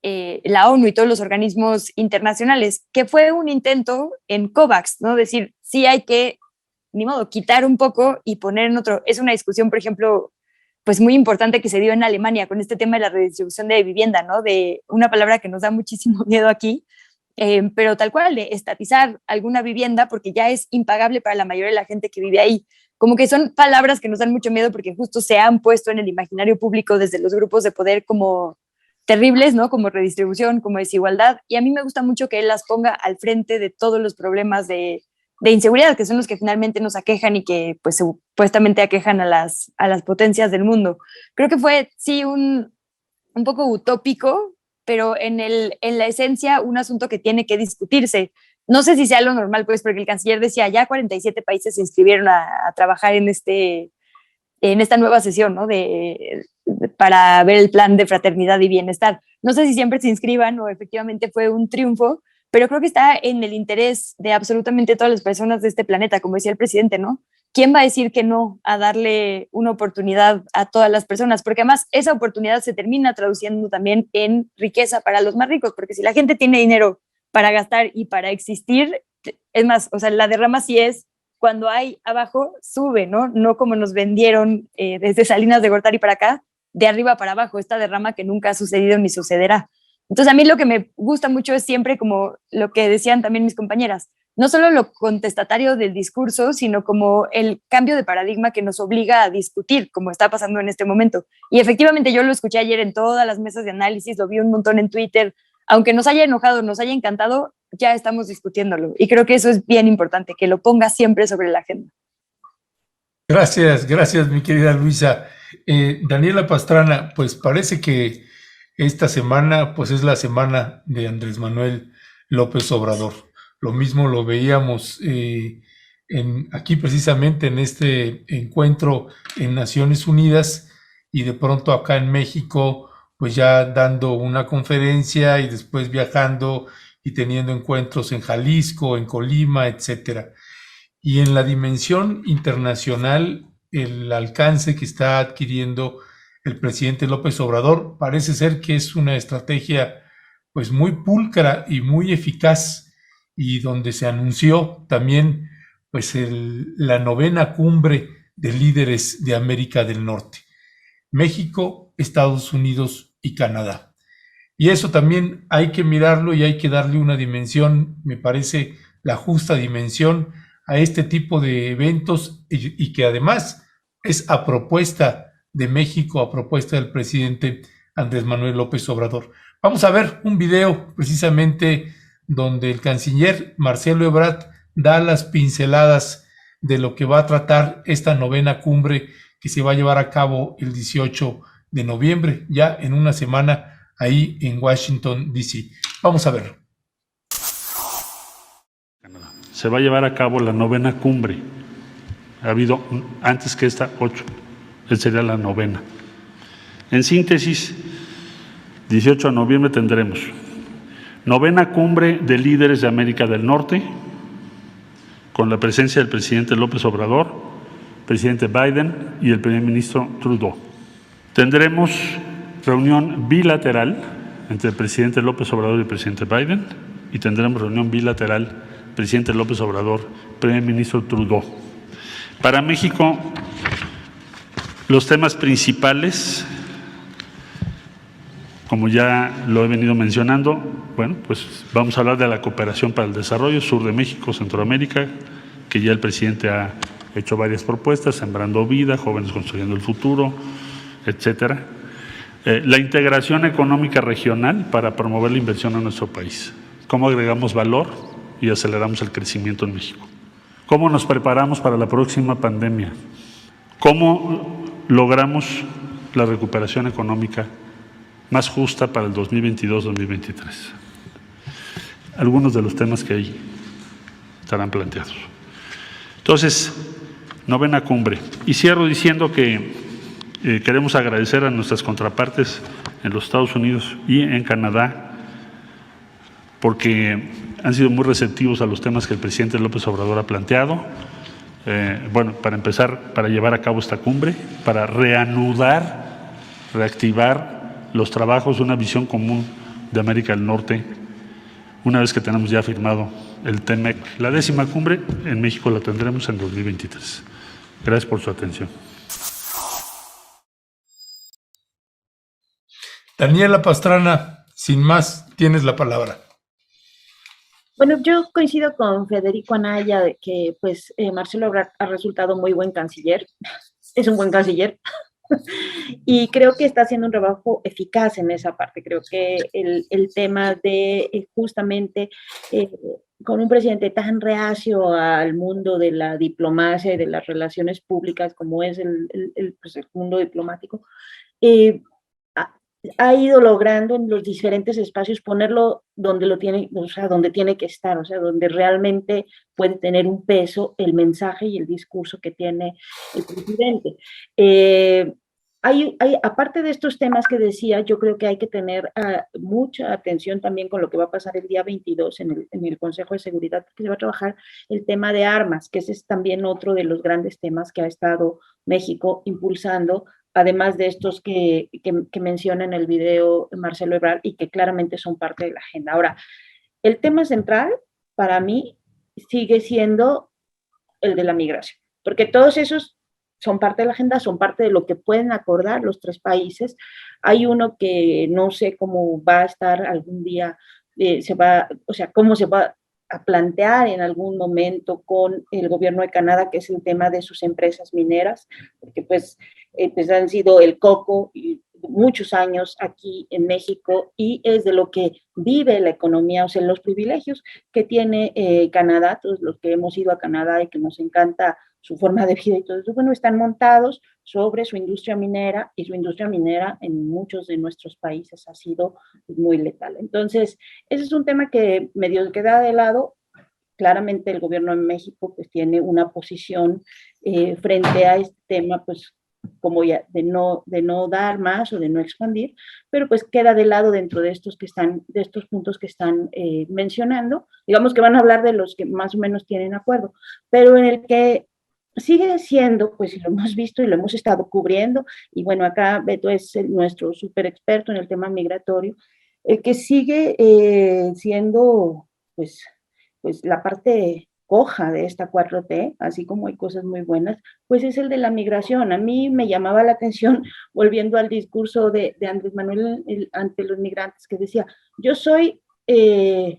la ONU y todos los organismos internacionales, que fue un intento en COVAX, ¿no? Decir, sí hay que, ni modo, quitar un poco y poner en otro. Es una discusión, por ejemplo, pues muy importante que se dio en Alemania con este tema de la redistribución de vivienda, ¿no? De una palabra que nos da muchísimo miedo aquí, pero tal cual, de estatizar alguna vivienda porque ya es impagable para la mayoría de la gente que vive ahí. Como que son palabras que nos dan mucho miedo porque justo se han puesto en el imaginario público desde los grupos de poder como terribles, ¿no? Como redistribución, como desigualdad, y a mí me gusta mucho que él las ponga al frente de todos los problemas de inseguridad, que son los que finalmente nos aquejan y que pues supuestamente aquejan a las potencias del mundo. Creo que fue, sí, un poco utópico, pero en la esencia un asunto que tiene que discutirse. No sé si sea lo normal, pues, porque el canciller decía, ya 47 países se inscribieron a trabajar en esta nueva sesión, ¿no? para ver el plan de fraternidad y bienestar. No sé si siempre se inscriban o efectivamente fue un triunfo, pero creo que está en el interés de absolutamente todas las personas de este planeta, como decía el presidente, ¿no? ¿Quién va a decir que no a darle una oportunidad a todas las personas? Porque además esa oportunidad se termina traduciendo también en riqueza para los más ricos, porque si la gente tiene dinero para gastar y para existir, es más, o sea, la derrama sí es cuando hay abajo, sube, ¿no? No como nos vendieron desde Salinas de Gortari para acá, de arriba para abajo, esta derrama que nunca ha sucedido ni sucederá. Entonces, a mí lo que me gusta mucho es siempre como lo que decían también mis compañeras, no solo lo contestatario del discurso, sino como el cambio de paradigma que nos obliga a discutir, como está pasando en este momento. Y efectivamente yo lo escuché ayer en todas las mesas de análisis, lo vi un montón en Twitter, aunque nos haya enojado, nos haya encantado, ya estamos discutiéndolo. Y creo que eso es bien importante, que lo ponga siempre sobre la agenda. Gracias, gracias, mi querida Luisa. Daniela Pastrana, pues parece que esta semana pues es la semana de Andrés Manuel López Obrador. Lo mismo lo veíamos aquí precisamente en este encuentro en Naciones Unidas y de pronto acá en México pues ya dando una conferencia y después viajando y teniendo encuentros en Jalisco, en Colima, etcétera. Y en la dimensión internacional, el alcance que está adquiriendo el presidente López Obrador parece ser que es una estrategia pues muy pulcra y muy eficaz, y donde se anunció también pues la 9ª cumbre de líderes de América del Norte, México, Estados Unidos y Canadá. Y eso también hay que mirarlo y hay que darle una dimensión, me parece la justa dimensión a este tipo de eventos, y que además es a propuesta de México, a propuesta del presidente Andrés Manuel López Obrador. Vamos a ver un video precisamente donde el canciller Marcelo Ebrard da las pinceladas de lo que va a tratar esta 9ª cumbre que se va a llevar a cabo el 18 de noviembre, ya en una semana, ahí en Washington, D.C. Vamos a verlo. Se va a llevar a cabo la 9ª cumbre. Ha habido antes que esta 8. Esta sería la 9ª. En síntesis, 18 de noviembre tendremos 9ª cumbre de líderes de América del Norte, con la presencia del presidente López Obrador, presidente Biden y el primer ministro Trudeau. Tendremos reunión bilateral entre el presidente López Obrador y el presidente Biden, y tendremos reunión bilateral presidente López Obrador, primer ministro Trudeau. Para México, los temas principales, como ya lo he venido mencionando, bueno, pues vamos a hablar de la cooperación para el desarrollo, sur de México, Centroamérica, que ya el presidente ha hecho varias propuestas, Sembrando Vida, Jóvenes Construyendo el Futuro, etcétera. La integración económica regional para promover la inversión en nuestro país. ¿Cómo agregamos valor y aceleramos el crecimiento en México? ¿Cómo nos preparamos para la próxima pandemia? ¿Cómo logramos la recuperación económica más justa para el 2022-2023? Algunos de los temas que ahí estarán planteados. Entonces, 9ª cumbre. Y cierro diciendo que queremos agradecer a nuestras contrapartes en los Estados Unidos y en Canadá, porque han sido muy receptivos a los temas que el presidente López Obrador ha planteado. Bueno, para empezar, para llevar a cabo esta cumbre, para reanudar, reactivar los trabajos de una visión común de América del Norte, una vez que tenemos ya firmado el TEMEC. La 10ª cumbre en México la tendremos en 2023. Gracias por su atención. Daniela Pastrana, sin más, tienes la palabra. Bueno, yo coincido con Federico Anaya de que pues Marcelo Ebrard ha resultado muy buen canciller, es un buen canciller, y creo que está haciendo un trabajo eficaz en esa parte. Creo que el tema de justamente con un presidente tan reacio al mundo de la diplomacia y de las relaciones públicas como es pues, el mundo diplomático, ha ido logrando en los diferentes espacios ponerlo donde lo tiene, o sea, donde tiene que estar, o sea, donde realmente puede tener un peso el mensaje y el discurso que tiene el presidente. aparte de estos temas que decía, yo creo que hay que tener mucha atención también con lo que va a pasar el día 22 en el Consejo de Seguridad, porque se va a trabajar el tema de armas, que ese es también otro de los grandes temas que ha estado México impulsando, además de estos que menciona en el video Marcelo Ebrard y que claramente son parte de la agenda. Ahora, el tema central para mí sigue siendo el de la migración, porque todos esos son parte de la agenda, son parte de lo que pueden acordar los tres países. Hay uno que no sé cómo va a estar algún día, cómo se va a plantear en algún momento con el gobierno de Canadá, que es el tema de sus empresas mineras, porque pues han sido el coco y muchos años aquí en México y es de lo que vive la economía, o sea, los privilegios que tiene Canadá, todos los que hemos ido a Canadá y que nos encanta su forma de vida y todo eso, bueno, están montados sobre su industria minera y su industria minera en muchos de nuestros países ha sido muy letal. Entonces, ese es un tema que medio queda de lado. Claramente el gobierno de México pues tiene una posición frente a este tema, pues como ya de no dar más o de no expandir, pero pues queda de lado dentro de estos puntos que están mencionando. Digamos que van a hablar de los que más o menos tienen acuerdo, pero en el que sigue siendo, pues lo hemos visto y lo hemos estado cubriendo, y bueno, acá Beto es nuestro súper experto en el tema migratorio, el que sigue siendo, pues la parte coja de esta 4T, así como hay cosas muy buenas, pues es el de la migración. A mí me llamaba la atención, volviendo al discurso de Andrés Manuel ante los migrantes, que decía, yo soy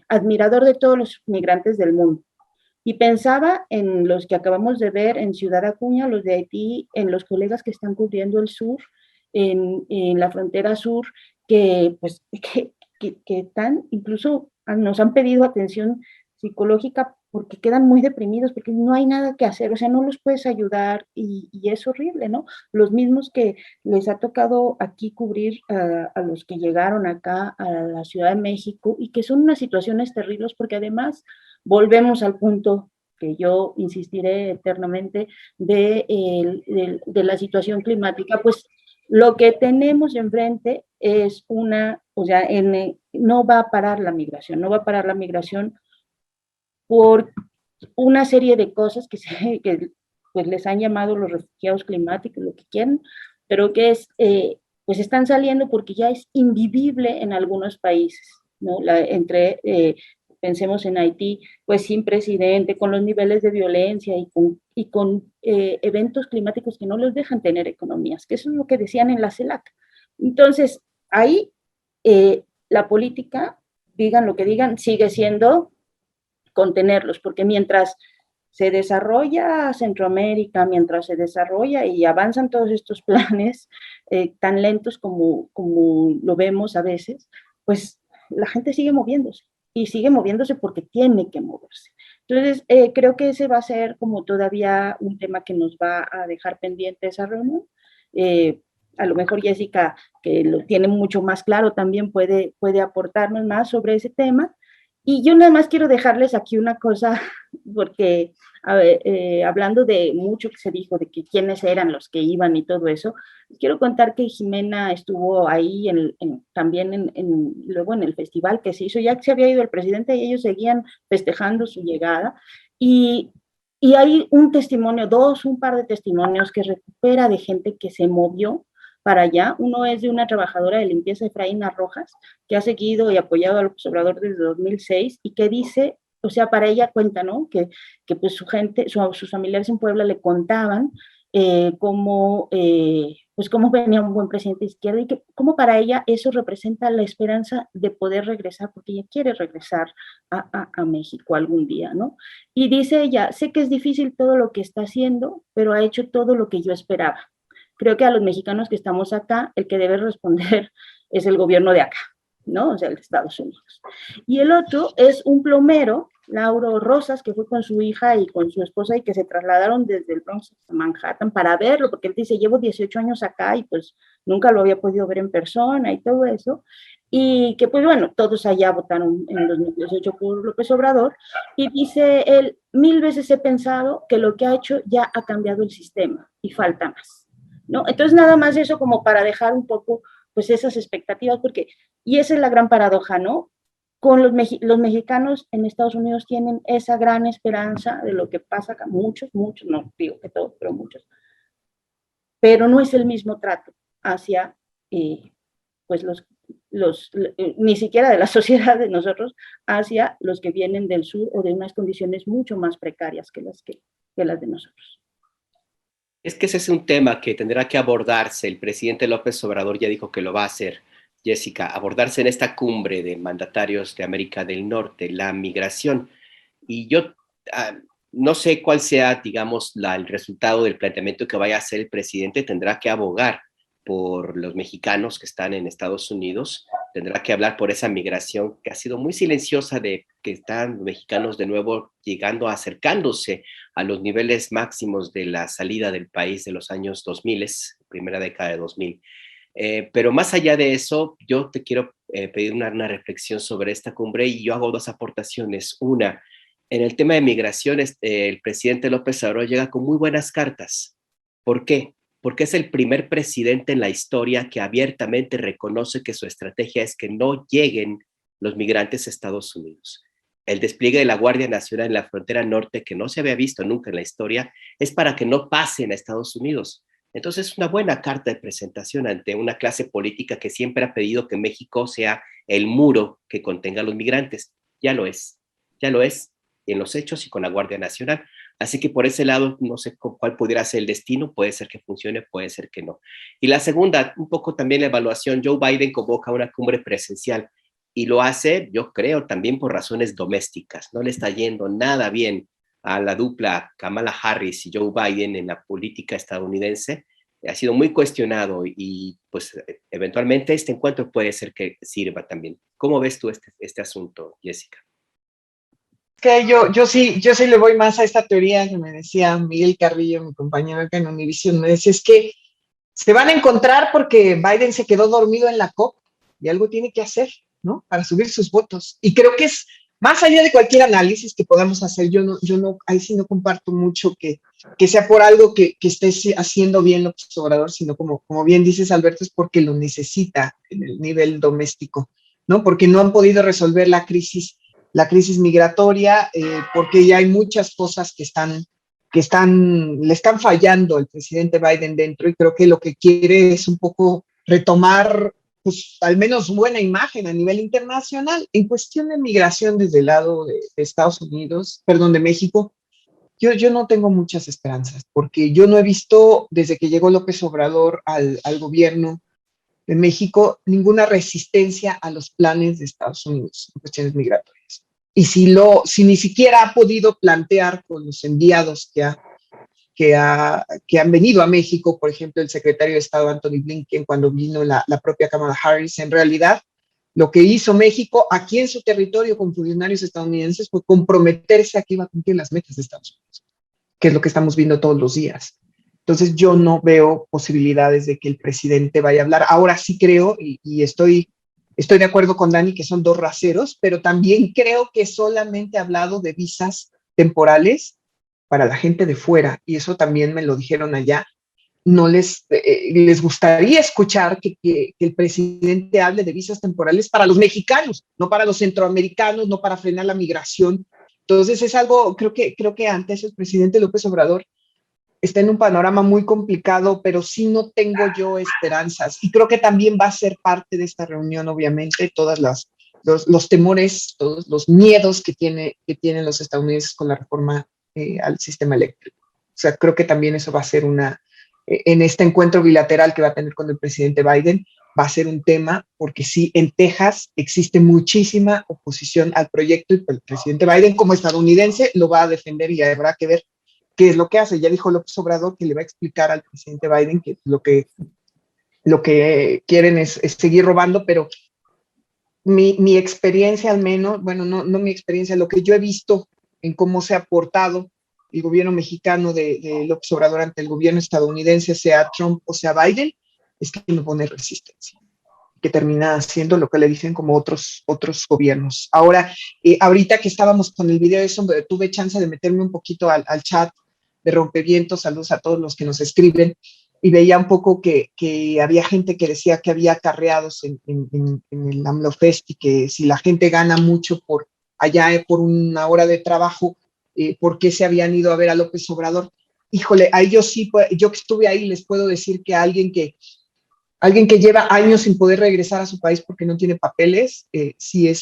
admirador de todos los migrantes del mundo, y pensaba en los que acabamos de ver en Ciudad Acuña, los de Haití, en los colegas que están cubriendo el sur, en la frontera sur, que pues que están, incluso nos han pedido atención psicológica porque quedan muy deprimidos, porque no hay nada que hacer, o sea, no los puedes ayudar y es horrible, ¿no? Los mismos que les ha tocado aquí cubrir a los que llegaron acá a la Ciudad de México y que son unas situaciones terribles porque además volvemos al punto que yo insistiré eternamente de la situación climática, pues lo que tenemos enfrente es no va a parar la migración, no va a parar la migración por una serie de cosas que pues les han llamado los refugiados climáticos, lo que quieran, pero que pues están saliendo porque ya es invivible en algunos países, ¿no? Pensemos en Haití, pues sin presidente, con los niveles de violencia y con eventos climáticos que no los dejan tener economías, que eso es lo que decían en la CELAC. Entonces, ahí la política, digan lo que digan, sigue siendo contenerlos, porque mientras se desarrolla Centroamérica, mientras se desarrolla y avanzan todos estos planes tan lentos como lo vemos a veces, pues la gente sigue moviéndose y sigue moviéndose porque tiene que moverse. Entonces, creo que ese va a ser como todavía un tema que nos va a dejar pendiente esa reunión. A lo mejor Jessica, que lo tiene mucho más claro, también puede aportarnos más sobre ese tema. Y yo nada más quiero dejarles aquí una cosa, porque hablando de mucho que se dijo, de que quiénes eran los que iban y todo eso, quiero contar que Jimena estuvo ahí también luego en el festival que se hizo, ya que se había ido el presidente y ellos seguían festejando su llegada, y hay un par de testimonios que recupera de gente que se movió para allá. Uno es de una trabajadora de limpieza, Efraína Rojas, que ha seguido y apoyado al observador desde 2006 y que dice, o sea, para ella cuenta, ¿no? Que pues su gente, sus familiares en Puebla le contaban cómo venía un buen presidente de izquierda y que cómo para ella eso representa la esperanza de poder regresar, porque ella quiere regresar a México algún día, ¿no? Y dice ella, sé que es difícil todo lo que está haciendo, pero ha hecho todo lo que yo esperaba. Creo que a los mexicanos que estamos acá, el que debe responder es el gobierno de acá, ¿no? O sea, el de Estados Unidos. Y el otro es un plomero, Lauro Rosas, que fue con su hija y con su esposa y que se trasladaron desde el Bronx hasta Manhattan para verlo, porque él dice, llevo 18 años acá y pues nunca lo había podido ver en persona y todo eso. Y que pues bueno, todos allá votaron en 2018 por López Obrador. Y dice él, 1000 veces he pensado que lo que ha hecho ya ha cambiado el sistema y falta más. ¿no? Entonces, nada más eso como para dejar un poco, pues, esas expectativas, porque, y esa es la gran paradoja, ¿no? Con los mexicanos en Estados Unidos tienen esa gran esperanza de lo que pasa acá, muchos, no digo que todos, pero muchos, pero no es el mismo trato hacia, pues, ni siquiera de la sociedad de nosotros, hacia los que vienen del sur o de unas condiciones mucho más precarias que las de nosotros. Es que ese es un tema que tendrá que abordarse. El presidente López Obrador ya dijo que lo va a hacer, Jessica, abordarse en esta cumbre de mandatarios de América del Norte, la migración. Y yo no sé cuál sea, digamos, el resultado del planteamiento que vaya a hacer el presidente. Tendrá que abogar por los mexicanos que están en Estados Unidos, tendrá que hablar por esa migración que ha sido muy silenciosa, de que están mexicanos de nuevo llegando, acercándose a los niveles máximos de la salida del país de los años 2000, primera década de 2000. Pero más allá de eso, yo te quiero pedir una reflexión sobre esta cumbre, y yo hago dos aportaciones. Una, en el tema de migraciones, el presidente López Obrador llega con muy buenas cartas. ¿Por qué? Porque es el primer presidente en la historia que abiertamente reconoce que su estrategia es que no lleguen los migrantes a Estados Unidos. El despliegue de la Guardia Nacional en la frontera norte, que no se había visto nunca en la historia, es para que no pasen a Estados Unidos. Entonces, es una buena carta de presentación ante una clase política que siempre ha pedido que México sea el muro que contenga a los migrantes. Ya lo es en los hechos y con la Guardia Nacional. Así que por ese lado, no sé cuál pudiera ser el destino, puede ser que funcione, puede ser que no. Y la segunda, un poco también la evaluación. Joe Biden convoca una cumbre presencial y lo hace, yo creo, también por razones domésticas. No le está yendo nada bien a la dupla Kamala Harris y Joe Biden en la política estadounidense. Ha sido muy cuestionado y pues eventualmente este encuentro puede ser que sirva también. ¿Cómo ves tú este asunto, Jessica? Que yo sí le voy más a esta teoría que me decía Miguel Carrillo, mi compañero acá en Univision. Me decía, es que se van a encontrar porque Biden se quedó dormido en la COP y algo tiene que hacer, ¿no? Para subir sus votos. Y creo que es más allá de cualquier análisis que podamos hacer. Yo no, ahí sí no comparto mucho que sea por algo que esté haciendo bien López Obrador, sino como bien dices, Alberto, es porque lo necesita en el nivel doméstico, ¿no? Porque no han podido resolver la crisis migratoria, porque ya hay muchas cosas que le están fallando al presidente Biden dentro, y creo que lo que quiere es un poco retomar, pues, al menos buena imagen a nivel internacional. En cuestión de migración desde el lado de Estados Unidos, perdón, de México, yo no tengo muchas esperanzas, porque yo no he visto, desde que llegó López Obrador al gobierno de México, ninguna resistencia a los planes de Estados Unidos en cuestiones migratorias. Y si ni siquiera ha podido plantear con los enviados que han venido a México, por ejemplo, el secretario de Estado Anthony Blinken, cuando vino la propia Kamala Harris, en realidad lo que hizo México aquí en su territorio con funcionarios estadounidenses fue comprometerse a que iba a cumplir las metas de Estados Unidos, que es lo que estamos viendo todos los días. Entonces yo no veo posibilidades de que el presidente vaya a hablar. Ahora sí creo, y estoy de acuerdo con Dani, que son dos raseros, pero también creo que solamente ha hablado de visas temporales para la gente de fuera, y eso también me lo dijeron allá. No les gustaría escuchar que el presidente hable de visas temporales para los mexicanos, no para los centroamericanos, no para frenar la migración. Entonces es algo, creo que antes el presidente López Obrador está en un panorama muy complicado, pero sí no tengo yo esperanzas. Y creo que también va a ser parte de esta reunión, obviamente, todos los temores, todos los miedos que tienen los estadounidenses con la reforma al sistema eléctrico. O sea, creo que también eso va a ser en este encuentro bilateral que va a tener con el presidente Biden, va a ser un tema, porque sí, en Texas existe muchísima oposición al proyecto, y el presidente Biden, como estadounidense, lo va a defender, y habrá que ver qué es lo que hace. Ya dijo López Obrador que le va a explicar al presidente Biden que lo que quieren es seguir robando, pero mi experiencia, al menos, bueno, no mi experiencia, lo que yo he visto en cómo se ha portado el gobierno mexicano de López Obrador ante el gobierno estadounidense, sea Trump o sea Biden, es que no pone resistencia, que termina haciendo lo que le dicen como otros gobiernos. Ahora, ahorita que estábamos con el video, eso tuve chance de meterme un poquito al chat de Rompevientos. Saludos a todos los que nos escriben. y veía un poco que había gente que decía que había acarreados en el AMLO Fest y que si la gente gana mucho por allá por una hora de trabajo, ¿por qué se habían ido a ver a López Obrador? Híjole, ahí yo sí, yo que estuve ahí les puedo decir que alguien que lleva años sin poder regresar a su país porque no tiene papeles, sí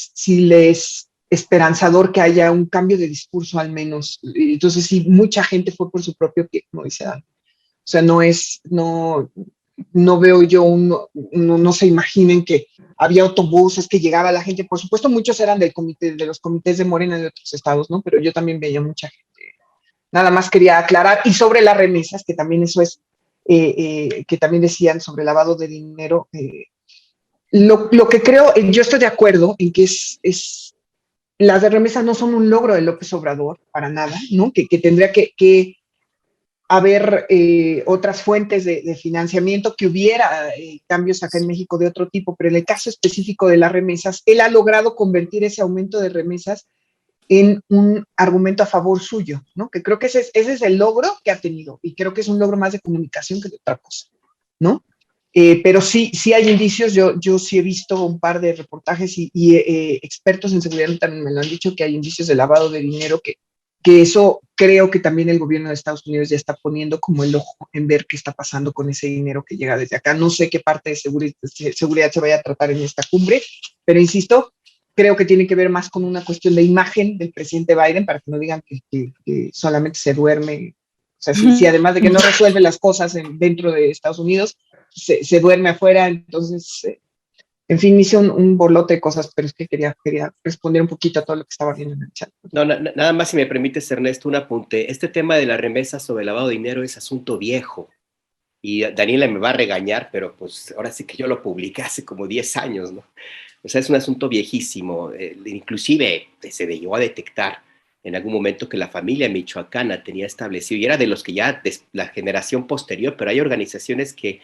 le es esperanzador que haya un cambio de discurso al menos. Entonces sí, mucha gente fue por su propio pie, como dice Dan. O sea, no veo yo no se imaginen que había autobuses que llegaba la gente. Por supuesto, muchos eran de los comités de Morena de otros estados, ¿no? Pero yo también veía mucha gente. Nada más quería aclarar. Y sobre las remesas, que también eso es, que también decían sobre lavado de dinero, lo que creo, yo estoy de acuerdo en que las remesas no son un logro de López Obrador, para nada, ¿no? Que tendría que haber otras fuentes de financiamiento, que hubiera cambios acá en México de otro tipo, pero en el caso específico de las remesas, él ha logrado convertir ese aumento de remesas en un argumento a favor suyo, ¿no? Que creo que ese es el logro que ha tenido, y creo que es un logro más de comunicación que de otra cosa, ¿no? Pero sí hay indicios. Yo sí he visto un par de reportajes y expertos en seguridad también me lo han dicho, que hay indicios de lavado de dinero, que eso creo que también el gobierno de Estados Unidos ya está poniendo como el ojo en ver qué está pasando con ese dinero que llega desde acá. No sé qué parte de seguridad se vaya a tratar en esta cumbre, pero insisto, creo que tiene que ver más con una cuestión de imagen del presidente Biden, para que no digan que solamente se duerme. O sea, si además de que no resuelve las cosas dentro de Estados Unidos, se duerme afuera. Entonces, en fin, hice un borlote de cosas, pero es que quería responder un poquito a todo lo que estaba viendo en el chat. No, nada más, si me permites, Ernesto, un apunte. Este tema de las remesas sobre el lavado de dinero es asunto viejo. Y Daniela me va a regañar, pero pues ahora sí que yo lo publiqué hace como 10 años, ¿no? O sea, es un asunto viejísimo. Inclusive se llegó a detectar en algún momento que la familia michoacana tenía establecido, y era de los que ya la generación posterior, pero hay organizaciones que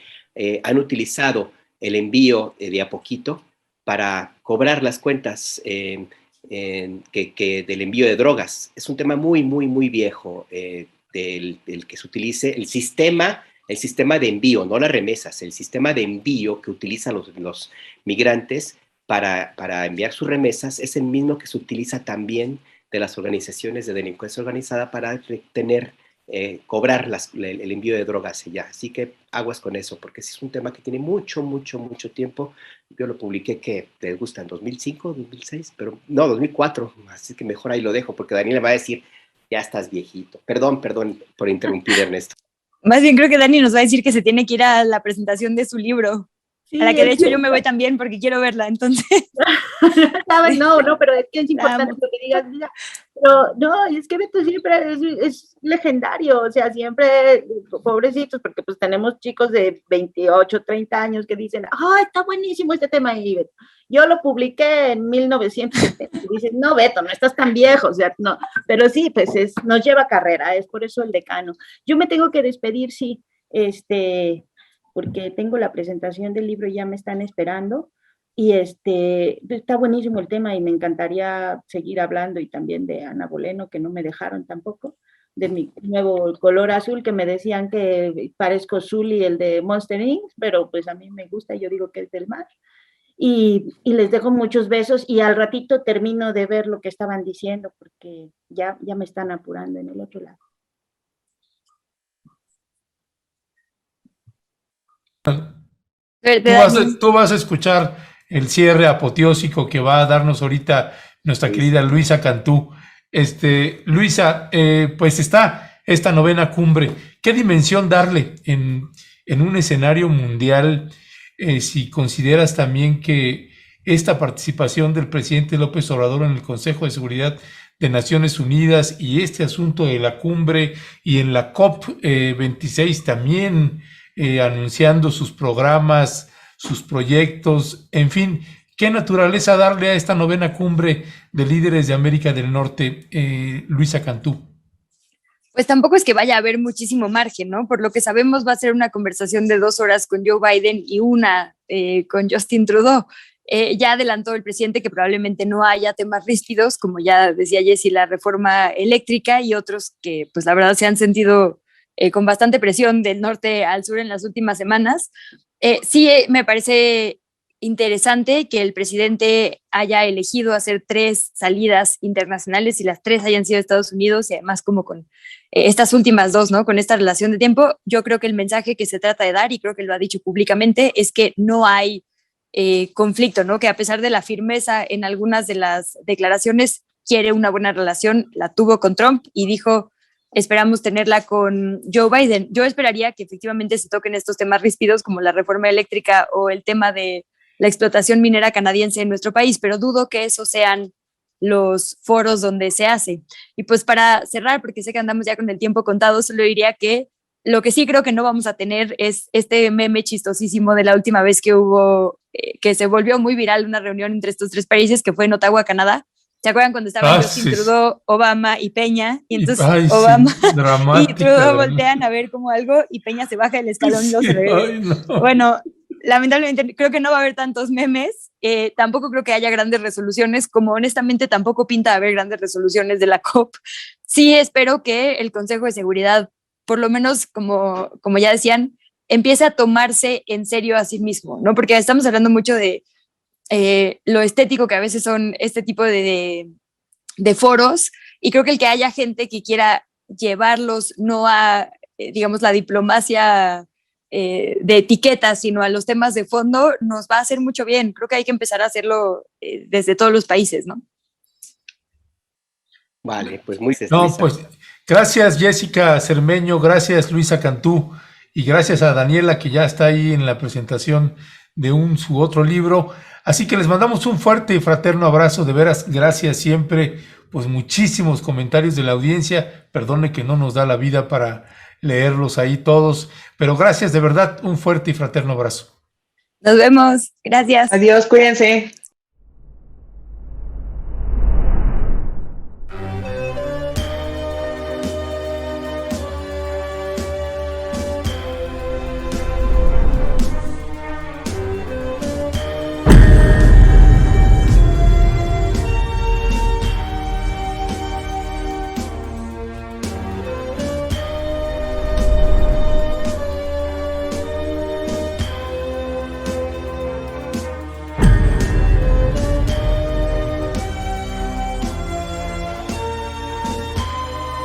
han utilizado el envío de a poquito para cobrar las cuentas del envío de drogas. Es un tema muy, muy, muy viejo, del que se utilice el sistema de envío, no las remesas, el sistema de envío que utilizan los migrantes para enviar sus remesas es el mismo que se utiliza también de las organizaciones de delincuencia organizada para cobrar el envío de drogas allá. Así que aguas con eso, porque sí es un tema que tiene mucho, mucho, mucho tiempo. Yo lo publiqué, que les gusta, en 2005, 2006, pero no, 2004, así que mejor ahí lo dejo, porque Daniela va a decir, ya estás viejito. Perdón por interrumpir, Ernesto. Más bien creo que Dani nos va a decir que se tiene que ir a la presentación de su libro, sí, a la que de hecho yo me voy también porque quiero verla, entonces. No, pero es que es importante lo que digas, mira, pero no, es que Beto siempre es legendario, o sea, siempre, pobrecitos, porque pues tenemos chicos de 28, 30 años que dicen, está buenísimo este tema, y Beto, yo lo publiqué en 1970, y dicen, no, Beto, no estás tan viejo, o sea, no, pero sí, pues nos lleva carrera, es por eso el decano. Yo me tengo que despedir, sí, porque tengo la presentación del libro y ya me están esperando. Y está buenísimo el tema y me encantaría seguir hablando, y también de Ana Boleno, que no me dejaron tampoco, de mi nuevo color azul, que me decían que parezco Zully, el de Monster Inc., pero pues a mí me gusta, yo digo que es del mar. Y les dejo muchos besos, y al ratito termino de ver lo que estaban diciendo, porque ya me están apurando en el otro lado. Tú vas a escuchar el cierre apoteósico que va a darnos ahorita nuestra querida Luisa Cantú. Luisa, pues está esta 9ª cumbre. ¿Qué dimensión darle en un escenario mundial? Si consideras también que esta participación del presidente López Obrador en el Consejo de Seguridad de Naciones Unidas y este asunto de la cumbre, y en la COP26 también anunciando sus programas, sus proyectos, en fin, ¿qué naturaleza darle a esta 9ª cumbre de líderes de América del Norte, Luisa Cantú? Pues tampoco es que vaya a haber muchísimo margen, ¿no? Por lo que sabemos, va a ser una conversación de 2 horas con Joe Biden y una con Justin Trudeau. Ya adelantó el presidente que probablemente no haya temas ríspidos, como ya decía Jessy, la reforma eléctrica, y otros que, pues la verdad, se han sentido con bastante presión del norte al sur en las últimas semanas. Sí, me parece interesante que el presidente haya elegido hacer 3 salidas internacionales y las 3 hayan sido Estados Unidos y además como con estas últimas 2, ¿no? Con esta relación de tiempo. Yo creo que el mensaje que se trata de dar, y creo que lo ha dicho públicamente, es que no hay conflicto, ¿no? Que a pesar de la firmeza en algunas de las declaraciones, quiere una buena relación, la tuvo con Trump y dijo, esperamos tenerla con Joe Biden. Yo esperaría que efectivamente se toquen estos temas ríspidos como la reforma eléctrica o el tema de la explotación minera canadiense en nuestro país, pero dudo que esos sean los foros donde se hace. Y pues para cerrar, porque sé que andamos ya con el tiempo contado, solo diría que lo que sí creo que no vamos a tener es este meme chistosísimo de la última vez que hubo, que se volvió muy viral una reunión entre estos 3 países, que fue en Ottawa, Canadá. ¿Se acuerdan cuando estaban Justin Trudeau, Obama y Peña? Y entonces Obama y Trudeau voltean a ver como algo y Peña se baja del escalón y los regresa. No. Bueno, lamentablemente creo que no va a haber tantos memes. Tampoco creo que haya grandes resoluciones, como honestamente tampoco pinta haber grandes resoluciones de la COP. Sí espero que el Consejo de Seguridad, por lo menos como ya decían, empiece a tomarse en serio a sí mismo, ¿no? Porque estamos hablando mucho de lo estético que a veces son este tipo de foros, y creo que el que haya gente que quiera llevarlos no a, digamos, la diplomacia de etiquetas, sino a los temas de fondo, nos va a hacer mucho bien. Creo que hay que empezar a hacerlo desde todos los países, ¿no? Vale, pues muy bien. No, pues gracias Jessica Cermeño, gracias Luisa Cantú y gracias a Daniela que ya está ahí en la presentación de su otro libro. Así que les mandamos un fuerte y fraterno abrazo, de veras, gracias siempre, pues muchísimos comentarios de la audiencia, perdone que no nos da la vida para leerlos ahí todos, pero gracias, de verdad, un fuerte y fraterno abrazo. Nos vemos, gracias. Adiós, cuídense.